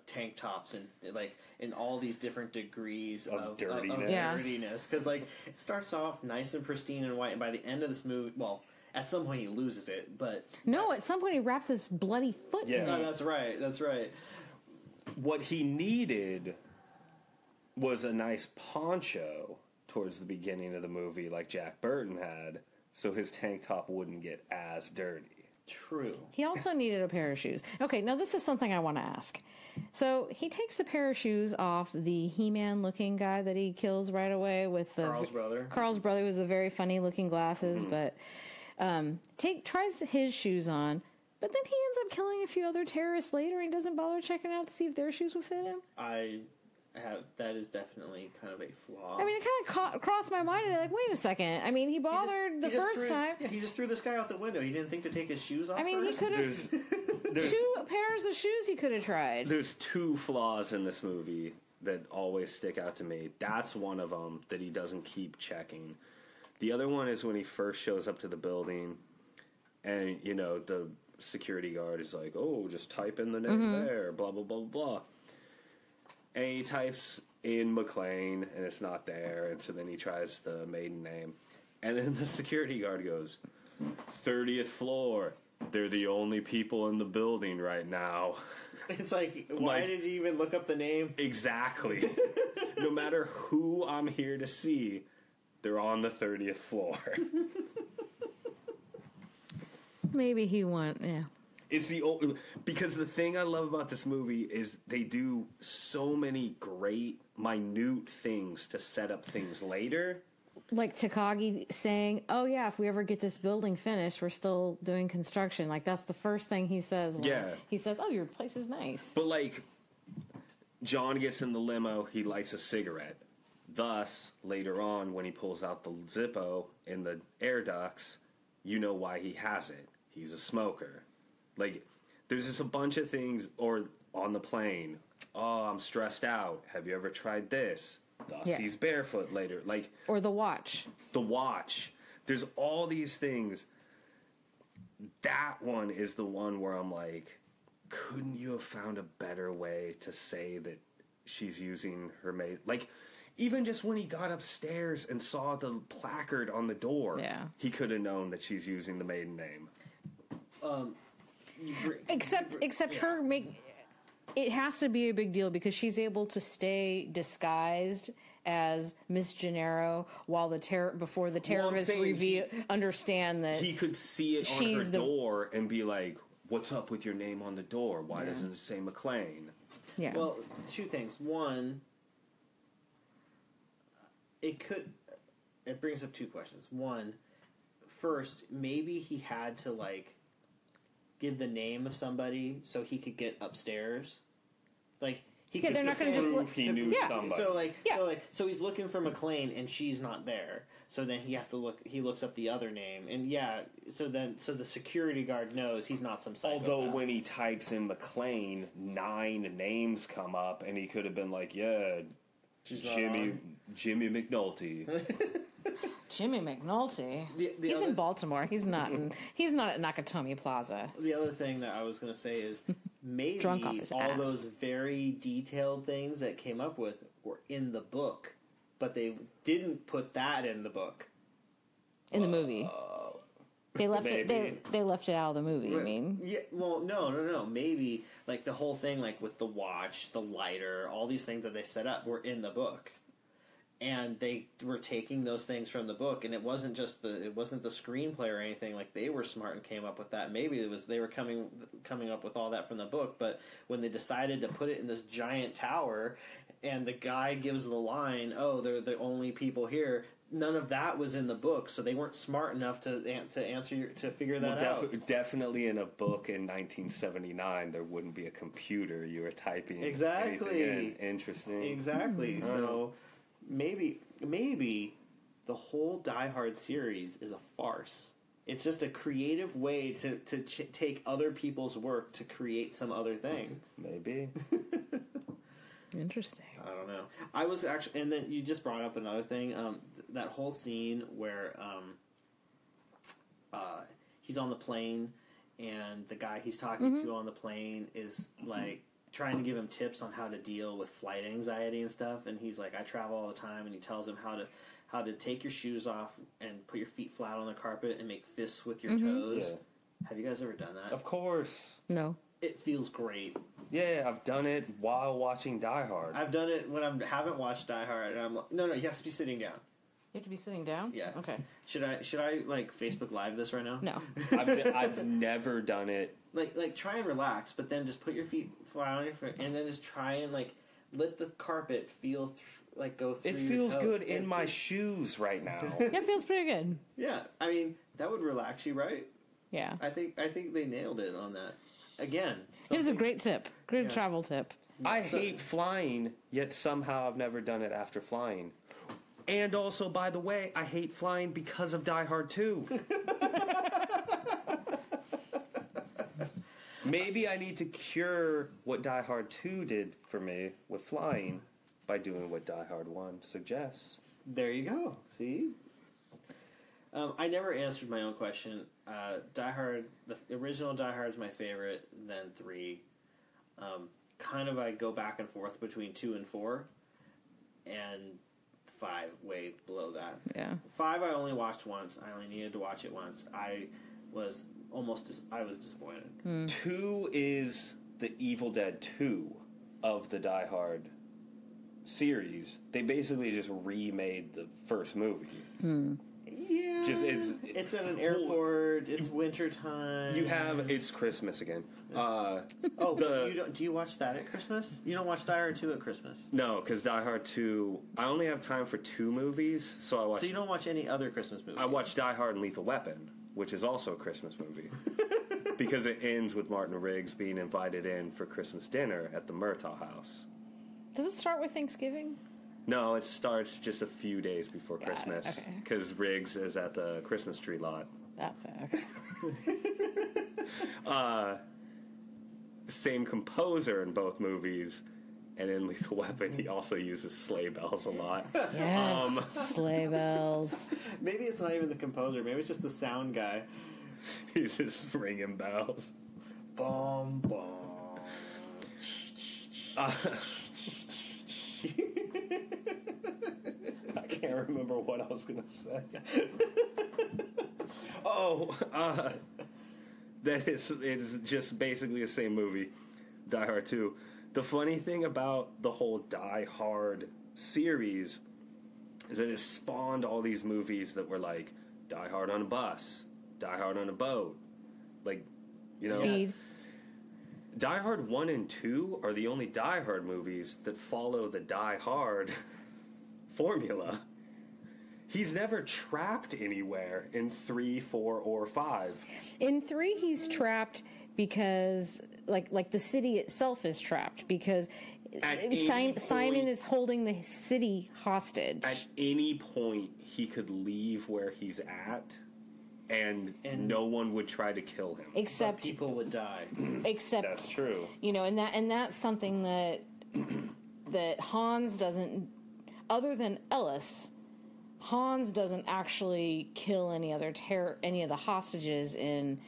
tank tops and like in all these different degrees of dirtiness. Yeah. dirtiness, because like it starts off nice and pristine and white, and by the end of this movie, well, at some point he loses it, but No, at some point he wraps his bloody foot in Yeah. it. that's right. What he needed was a nice poncho towards the beginning of the movie, like Jack Burton had, so his tank top wouldn't get as dirty. True. He also needed a pair of shoes. Okay, now this is something I want to ask. So he takes the pair of shoes off the He-Man looking guy that he kills right away with the Carl's brother. Carl's brother with the very funny looking glasses, but tries his shoes on, but then he ends up killing a few other terrorists later and doesn't bother checking out to see if their shoes will fit him. That is definitely kind of a flaw. I mean, it kind of crossed my mind, and I'm like, wait a second. I mean, he bothered the first time. Yeah, he just threw this guy out the window. He didn't think to take his shoes off. I mean, first. he could have There's 2 pairs of shoes he could have tried. there's 2 flaws in this movie that always stick out to me. That's one of them, that he doesn't keep checking. The other one is when he first shows up to the building, and the security guard is like, "Oh, just type in the name there, blah blah blah blah." And he types in McLean, and it's not there, and so then he tries the maiden name. And then the security guard goes, 30th floor. They're the only people in the building right now. It's like, why did you even look up the name? Exactly. No matter who I'm here to see, they're on the 30th floor. Maybe he yeah. It's because the thing I love about this movie is they do so many great, minute things to set up things later. Like Takagi saying, "Oh yeah, if we ever get this building finished, we're still doing construction." Like that's the first thing he says. Yeah. He says, "Oh, your place is nice." But like, John gets in the limo, he lights a cigarette. Thus, later on, when he pulls out the Zippo in the air ducts, you know why he has it. He's a smoker. Like, there's just a bunch of things, or on the plane, "Oh, I'm stressed out. Have you ever tried this?" Thus, Yeah. he's barefoot later. Like, Or the watch. the watch. There's all these things. That one is the one where I'm like, couldn't you have found a better way to say that she's using her maid? Like, even just when he got upstairs and saw the placard on the door, Yeah. he could have known that she's using the maiden name. Except yeah. her it has to be a big deal because she's able to stay disguised as Miss Gennaro while before the terrorists saying understand that He could see it on she's her the- door and be like, "What's up with your name on the door? Why doesn't it say McLean?" yeah. Well, 2 things. One, it brings up 2 questions. One, first, maybe he had to like give the name of somebody so he could get upstairs. Like he Yeah, could they're not gonna just Prove he knew Yeah. somebody. So he's looking for McLean and she's not there. So then he has to look. He looks up the other name, and so the security guard knows he's not some psychopath. Although when he types in McLean, 9 names come up, and he could have been like, "Yeah, She's not Jimmy on. McNulty." Jimmy McNulty. The He's other- in Baltimore. He's not at Nakatomi Plaza. The other thing that I was going to say is maybe Drunk off his all ass. those very detailed things that came up with were in the book, but they didn't put that in the book. In the movie. They left it. Maybe. They left it out of the movie. You mean? Yeah. Well, no. Maybe like the whole thing, like with the watch, the lighter, all these things that they set up were in the book, and they were taking those things from the book. And it wasn't the screenplay or anything. Like they were smart and came up with that. Maybe they were coming up with all that from the book. But when they decided to put it in this giant tower, and the guy gives the line, "Oh, they're the only people here." None of that was in the book, so they weren't smart enough to figure that out. Definitely in a book in 1979, there wouldn't be a computer. You were typing exactly anything in. Interesting. Exactly. So maybe the whole Die Hard series is a farce. It's just a creative way to take other people's work to create some other thing. Maybe. Interesting. I don't know. I was actually, and then you just brought up another thing. That whole scene where he's on the plane, and the guy he's talking to on the plane is like trying to give him tips on how to deal with flight anxiety and stuff. And he's like, "I travel all the time," and he tells him how to take your shoes off and put your feet flat on the carpet and make fists with your toes. Yeah. Have you guys ever done that? Of course. No. It feels great. Yeah, I've done it while watching Die Hard. I've done it when I haven't watched Die Hard. And I'm like, no, you have to be sitting down. You have to be sitting down? Yeah. Okay. Should I like Facebook Live this right now? No. I've never done it. Like try and relax, but then just put your feet flat on your foot, and then just try and like let the carpet feel go through. It feels your toes. good in my shoes right now. Yeah, it feels pretty good. Yeah, I mean that would relax you, right? Yeah. I think they nailed it on that. Again, it is a great tip. Great travel tip. I hate flying, yet somehow I've never done it after flying. And also, by the way, I hate flying because of Die Hard 2. Maybe I need to cure what Die Hard 2 did for me with flying by doing what Die Hard 1 suggests. There you go. See? I never answered my own question. Die Hard, the original Die Hard is my favorite, then 3. Kind of I go back and forth between 2 and 4, and 5 way below that. Yeah. 5 I only watched once. I only needed to watch it once. I was disappointed. 2 is the Evil Dead 2 of the Die Hard series. They basically just remade the first movie. Yeah, it's at an airport. It's wintertime. It's Christmas again. Do you watch that at Christmas? You don't watch Die Hard 2 at Christmas? No, because Die Hard 2, I only have time for 2 movies, so I watch. So you don't watch any other Christmas movies? I watch Die Hard and Lethal Weapon, which is also a Christmas movie, because it ends with Martin Riggs being invited in for Christmas dinner at the Murtaugh house. Does it start with Thanksgiving? No, it starts just a few days before Christmas, because Riggs is at the Christmas tree lot. That's it. Okay. Same composer in both movies, and in Lethal Weapon, he also uses sleigh bells a lot. Yes, sleigh bells. Maybe it's not even the composer. Maybe it's just the sound guy. He's just ringing bells. Bom, bom. I can't remember what I was going to say. That it's just basically the same movie, Die Hard 2. The funny thing about the whole Die Hard series is that it spawned all these movies that were like Die Hard on a bus, Die Hard on a boat, like, you know. Speed. Die Hard 1 and 2 are the only Die Hard movies that follow the Die Hard formula. He's never trapped anywhere in 3, 4, or 5. In 3, he's trapped because, like the city itself is trapped because Simon is holding the city hostage. At any point, he could leave where he's at, and no one would try to kill him. Except but people would die. Except that's true. You know, and that's something that that Hans doesn't. Other than Ellis, Hans doesn't actually kill any of the hostages in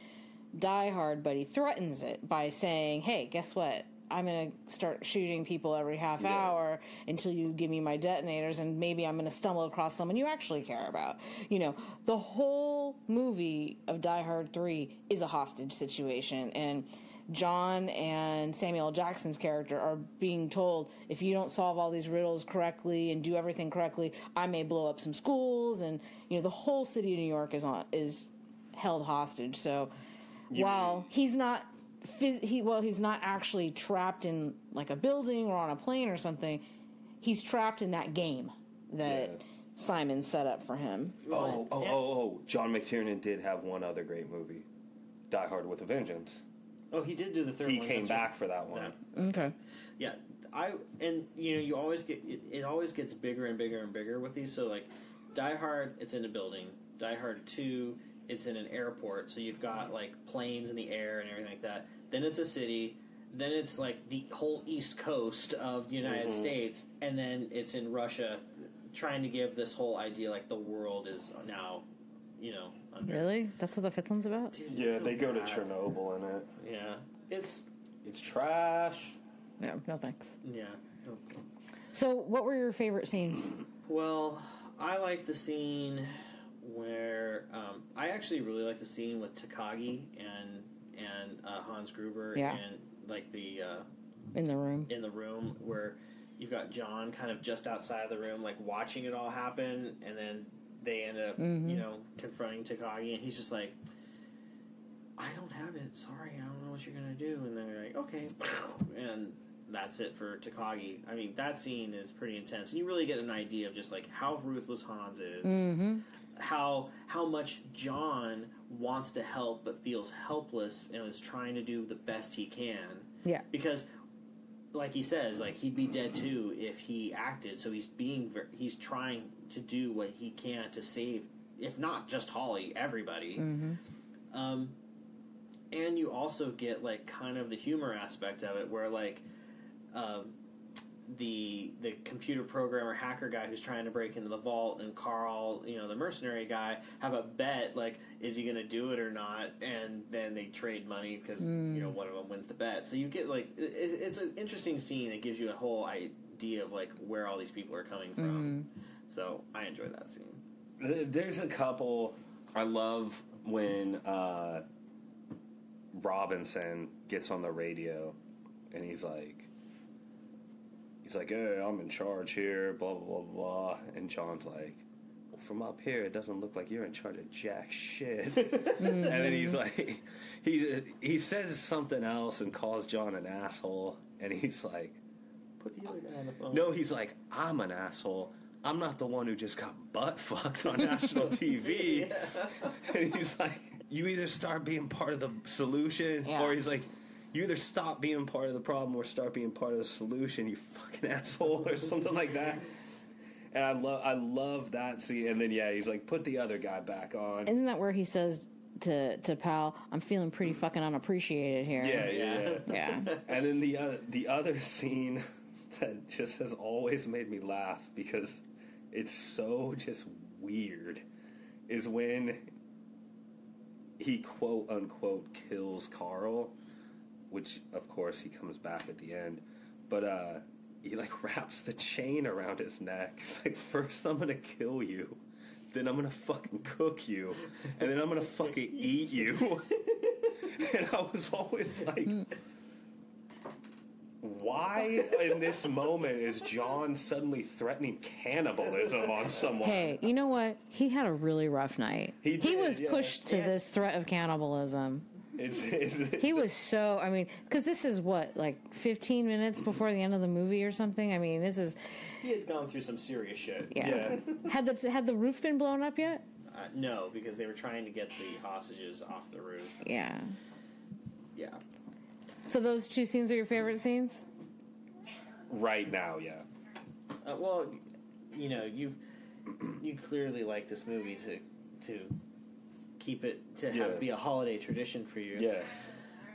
Die Hard, but he threatens it by saying, "Hey, guess what? I'm going to start shooting people every half hour until you give me my detonators, and maybe I'm going to stumble across someone you actually care about. You know, the whole movie of Die Hard 3 is a hostage situation, and John and Samuel L. Jackson's character are being told, if you don't solve all these riddles correctly and do everything correctly, I may blow up some schools, and you know the whole city of New York is held hostage. So while he's not he's not actually trapped in like a building or on a plane or something, he's trapped in that game that Simon set up for him. John McTiernan did have one other great movie, Die Hard with a Vengeance. Oh, he did do the third one. He came back for that one. Okay. Yeah, you always get it always gets bigger and bigger and bigger with these. So like, Die Hard, it's in a building. Die Hard 2, it's in an airport. So you've got like planes in the air and everything like that. Then it's a city. Then it's like the whole East Coast of the United States, and then it's in Russia, trying to give this whole idea like the world is now, under. Really? That's what the fifth one's about? Dude, Yeah, so they go to bad. Chernobyl in it. Yeah, it's trash. Yeah, no thanks. yeah. So what were your favorite scenes? Well, I like the scene where I actually really like the scene with Takagi and Hans Gruber and like the In the room where you've got John kind of just outside the room, like watching it all happen, and then they end up confronting Takagi, and he's just like, I don't have it, sorry, I don't know what you're gonna do, and they're like, okay, and that's it for Takagi. I mean, that scene is pretty intense, and you really get an idea of just like how ruthless Hans is, how much John wants to help but feels helpless and is trying to do the best he can. Yeah. Because, like he says, like he'd be dead too if he acted. So he's trying to do what he can to save, if not just Holly, everybody. And you also get like kind of the humor aspect of it, where like the computer programmer hacker guy who's trying to break into the vault and Carl, the mercenary guy, have a bet, like, is he going to do it or not? And then they trade money because, one of them wins the bet. So you get, like, it's an interesting scene that gives you a whole idea of, like, where all these people are coming from. So I enjoy that scene. There's a couple. I love when Robinson gets on the radio and he's like, hey, I'm in charge here, blah, blah, blah, blah. And John's like, well, from up here, it doesn't look like you're in charge of jack shit. And then he's like, he says something else and calls John an asshole. And he's like, put the other guy on the phone. No, he's like, I'm an asshole. I'm not the one who just got butt fucked on national TV. And he's like, you either start being part of the solution, or he's like, you either stop being part of the problem or start being part of the solution, you fucking asshole, or something like that. And I love that scene. And then he's like, put the other guy back on. Isn't that where he says to Pal, I'm feeling pretty fucking unappreciated here? Yeah. And then the other scene that just has always made me laugh because it's so just weird is when he quote unquote kills Carl, which of course he comes back at the end, but he like wraps the chain around his neck. He's like, first I'm gonna kill you, then I'm gonna fucking cook you, and then I'm gonna fucking eat you. And I was always like, why in this moment is John suddenly threatening cannibalism on someone? Hey, you know what? He had a really rough night. He was pushed to this threat of cannibalism. He was so, I mean, because this is what, like 15 minutes before the end of the movie or something? I mean, he had gone through some serious shit. Yeah. Had the roof been blown up yet? No, because they were trying to get the hostages off the roof. Yeah. Yeah. So those two scenes are your favorite scenes? Right now, yeah. Well, you clearly like this movie to keep it have be a holiday tradition for you. Yes.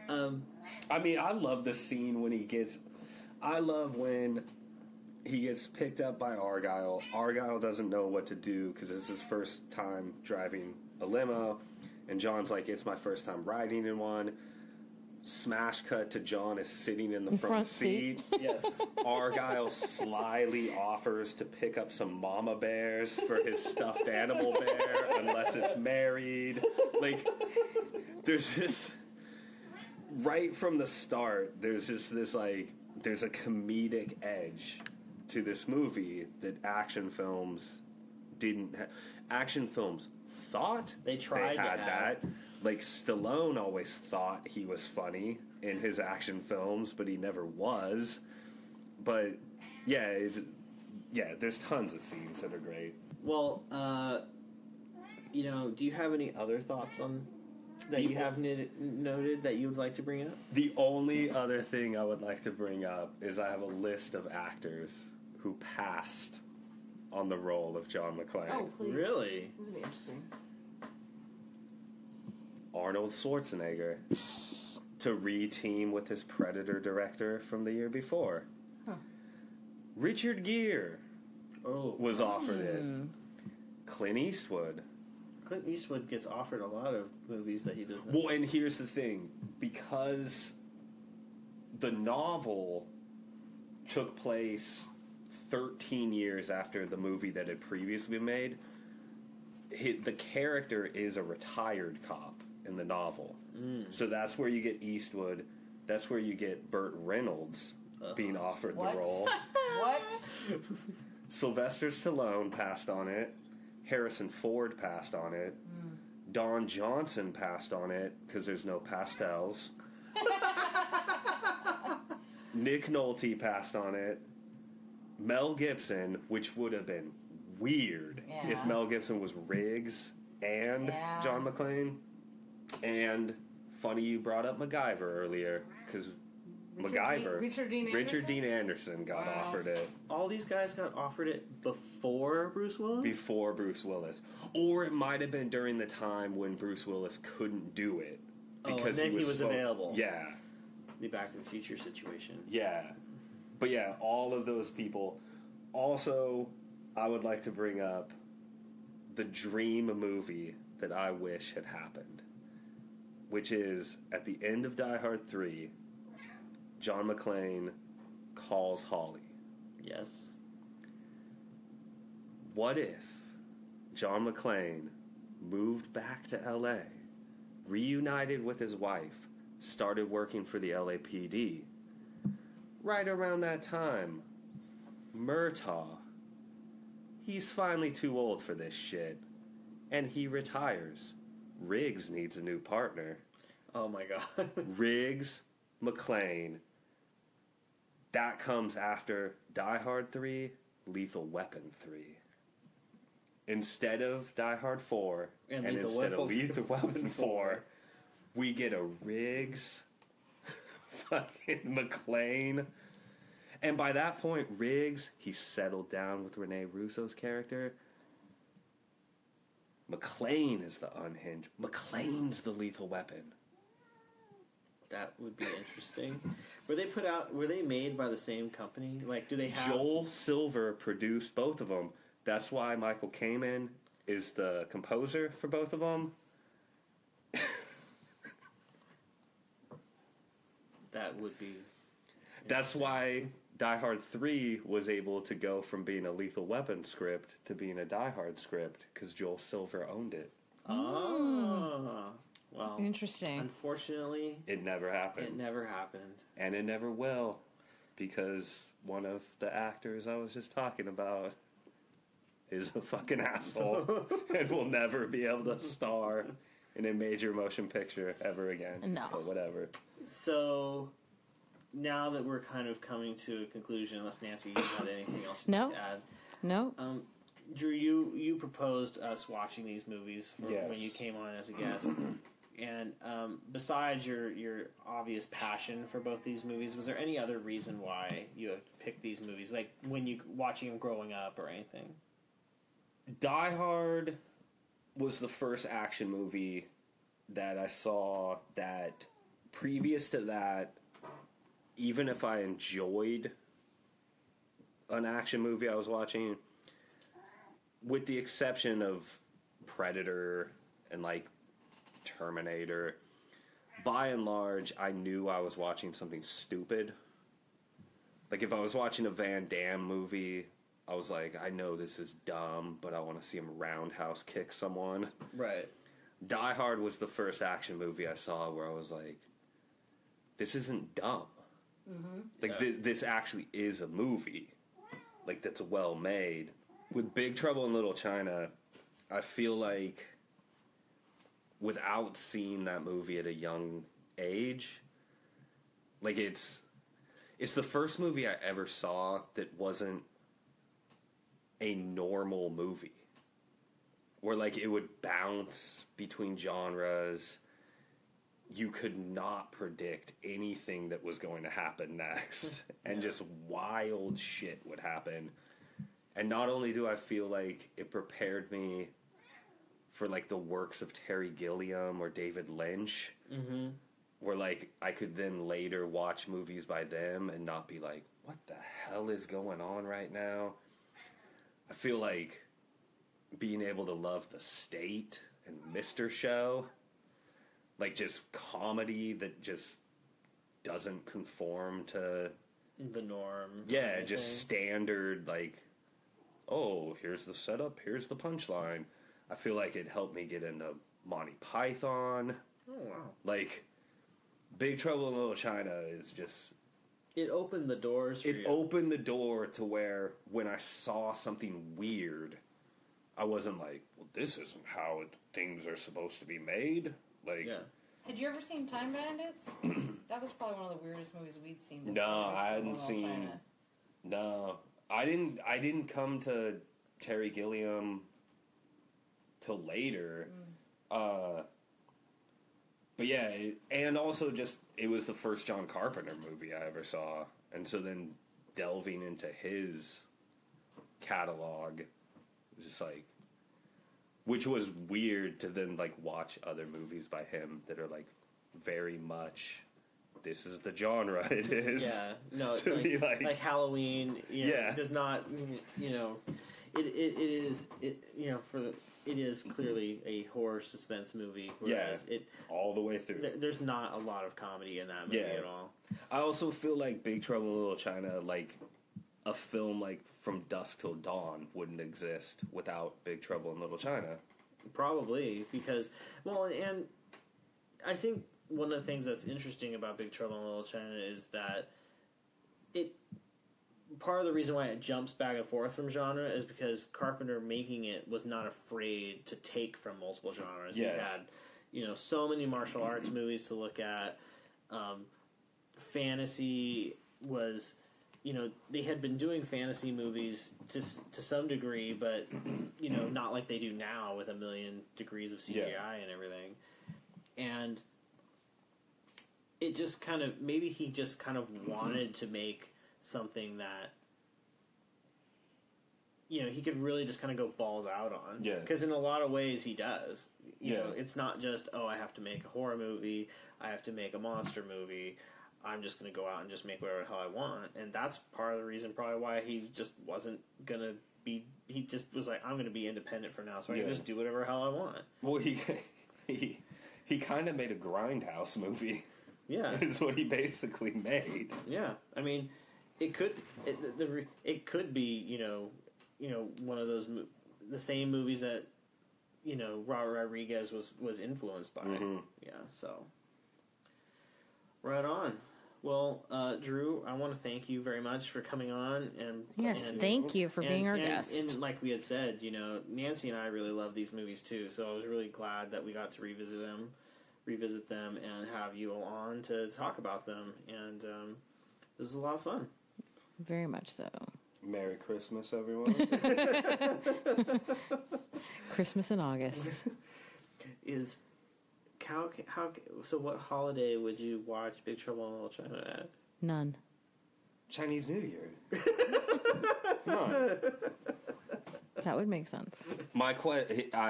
I mean, I love the scene when I love when he gets picked up by Argyle. Argyle doesn't know what to do because it's his first time driving a limo, and John's like, it's my first time riding in one. smash cut to John is sitting in the front seat. Yes. Argyle slyly offers to pick up some mama bears for his stuffed animal bear unless it's married. Like, there's this... Right from the start, there's just this, like... There's a comedic edge to this movie that action films didn't have. Action films thought They tried to had have. that. Like, Stallone always thought he was funny in his action films, but he never was. But, yeah, there's tons of scenes that are great. Well, do you have any other thoughts on that you have noted that you would like to bring up? The only other thing I would like to bring up is I have a list of actors who passed on the role of John McClane. Oh, please. Really? This would be interesting. Arnold Schwarzenegger to re-team with his Predator director from the year before. Huh. Richard Gere Oh, was offered it. Clint Eastwood. Clint Eastwood gets offered a lot of movies that he doesn't. Well, and here's the thing. Because the novel took place 13 years after the movie that had previously been made, the character is a retired cop in the novel. So that's where you get Eastwood. That's where you get Burt Reynolds being offered What? the role. What? Sylvester Stallone passed on it. Harrison Ford passed on it. Don Johnson passed on it because there's no pastels. Nick Nolte passed on it. Mel Gibson, which would have been weird if Yeah. Mel Gibson was Riggs and Yeah. John McClane. And funny you brought up MacGyver earlier because Richard Dean Anderson got Wow. offered it All these guys got offered it before Bruce Willis? before Bruce Willis, or it might have been during the time when Bruce Willis couldn't do it and then he was available. Yeah, The Back to the Future situation. yeah, but yeah, all of those people. Also, I would like to bring up the dream movie that I wish had happened, which is at the end of Die Hard 3, John McClane calls Holly. Yes. What if John McClane moved back to LA, reunited with his wife, started working for the LAPD? Right around that time, Murtaugh, he's finally too old for this shit, and he retires. Riggs needs a new partner. Oh my god. Riggs, McClane. That comes after Die Hard 3, Lethal Weapon 3. Instead of Die Hard 4, And and Lethal instead of Weapon Lethal Weapon 4, 4, we get a Riggs, fucking McClane. And by that point, Riggs, he settled down with Rene Russo's character. McClane is the unhinged. McClane's the Lethal Weapon. That would be interesting. Were they made by the same company? Like, do they have... Joel Silver produced both of them. That's why Michael Kamen is the composer for both of them. That would be... That's why Die Hard 3 was able to go from being a Lethal Weapon script to being a Die Hard script, because Joel Silver owned it. Oh. Well, Interesting. unfortunately, It never happened. it never happened. And it never will, because one of the actors I was just talking about is a fucking asshole and will never be able to star in a major motion picture ever again. No. But whatever. So, now that we're kind of coming to a conclusion, unless Nancy, you had anything else you'd No. like to add. No. Drew, you proposed us watching these movies for Yes. when you came on as a guest. And besides your obvious passion for both these movies, was there any other reason why you have picked these movies? Like when you watching them growing up or anything? Die Hard was the first action movie that I saw that, previous to that, even if I enjoyed an action movie I was watching, with the exception of Predator and like Terminator, by and large, I knew I was watching something stupid. Like, if I was watching a Van Damme movie, I was like, I know this is dumb, but I want to see him roundhouse kick someone. Right. Die Hard was the first action movie I saw where I was like, this isn't dumb. Mm-hmm. Like, this actually is a movie. Like, that's well made. With Big Trouble in Little China, I feel like without seeing that movie at a young age, like, it's the first movie I ever saw that wasn't a normal movie. Where, like, it would bounce between genres. You could not predict anything that was going to happen next. And just wild shit would happen. And not only do I feel like it prepared me for, like, the works of Terry Gilliam or David Lynch, where, like, I could then later watch movies by them and not be like, what the hell is going on right now? I feel like being able to love The State and Mr. Show, like, just comedy that just doesn't conform to the norm. Yeah, just standard, like, oh, here's the setup, here's the punchline. I feel like it helped me get into Monty Python. Oh, wow. Like, Big Trouble in Little China is just... It opened the doors for you. It opened the door to where, when I saw something weird, I wasn't like, well, this isn't how things are supposed to be made. Like, yeah. Had you ever seen Time Bandits? That was probably one of the weirdest movies we'd seen before. No, I hadn't seen... No. I didn't come to Terry Gilliam till later. But yeah, and also just, it was the first John Carpenter movie I ever saw. And so then delving into his catalog was just like, which was weird to then, like, watch other movies by him that are, like, very much, this is the genre it is. Yeah, no, to like, be like Halloween, does not, it is clearly a horror suspense movie. Whereas all the way through. There's not a lot of comedy in that movie at all. I also feel like Big Trouble in Little China, like, a film like From Dusk Till Dawn wouldn't exist without Big Trouble in Little China. Probably, because, well, and I think one of the things that's interesting about Big Trouble in Little China is that part of the reason why it jumps back and forth from genre is because Carpenter making it was not afraid to take from multiple genres. Yeah. He had, so many martial arts movies to look at. Fantasy was, they had been doing fantasy movies to some degree, but, not like they do now with 1,000,000 degrees of CGI and everything. And it just kind of, maybe he just kind of wanted to make something that, he could really just kind of go balls out on. Yeah. Because in a lot of ways he does. You Yeah. know, it's not just, I have to make a horror movie, I have to make a monster movie, I'm just going to go out and just make whatever the hell I want. And that's part of the reason probably why he just wasn't going to be, he just was like, I'm going to be independent for now, so I can just do whatever the hell I want. Well, he kind of made a Grindhouse movie. Yeah. Is what he basically made. Yeah. I mean, it could be, one of those, the same movies that, Robert Rodriguez was influenced by. Mm-hmm. Yeah, so. Right on. Well, Drew, I want to thank you very much for coming on. Thank you for being our guest. And like we had said, Nancy and I really love these movies too, so I was really glad that we got to revisit them, and have you on to talk about them. And this was a lot of fun. Very much so. Merry Christmas, everyone. Christmas in August. So what holiday would you watch Big Trouble in Little China at? None. Chinese New Year. Come on. That would make sense. I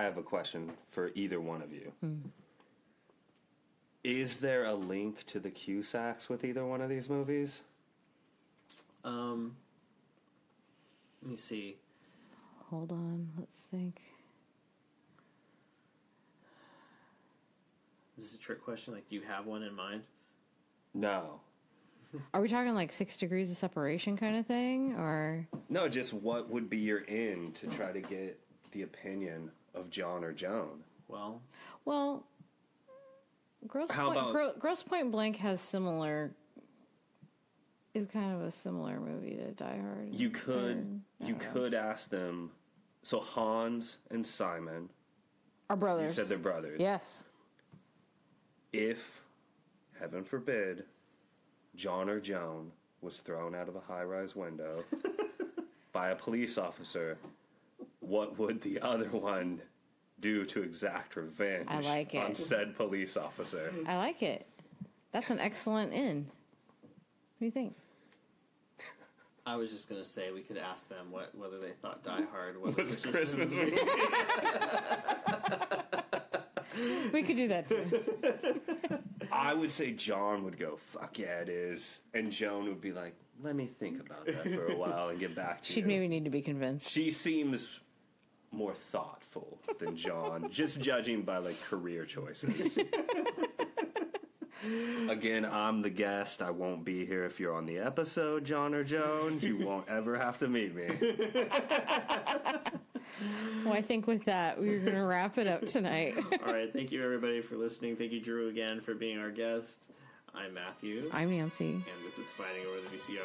have a question for either one of you. Is there a link to the Cusacks with either one of these movies? Let me see. Hold on, let's think. Is this a trick question? Like, do you have one in mind? No. Are we talking like 6 degrees of separation kind of thing, or? No, just what would be your in to try to get the opinion of John or Joan? Well, Grosse Point Blank has is kind of a similar movie to Die Hard. You could ask them. So Hans and Simon are brothers. You said they're brothers. Yes. If, heaven forbid, John or Joan was thrown out of a high-rise window by a police officer, what would the other one do to exact revenge on said police officer? I like it. That's an excellent in. What do you think? I was just going to say we could ask them whether they thought Die Hard was a Christmas movie. We could do that too. I would say John would go, fuck yeah, it is. And Joan would be like, let me think about that for a while and get back to you. She'd maybe need to be convinced. She seems more thoughtful than John, just judging by, like, career choices. Again, I'm the guest. I won't be here if you're on the episode, John or Joan. You won't ever have to meet me. Well, I think with that, we're going to wrap it up tonight. All right. Thank you, everybody, for listening. Thank you, Drew, again, for being our guest. I'm Matthew. I'm Nancy. And this is Fighting Over the VCR.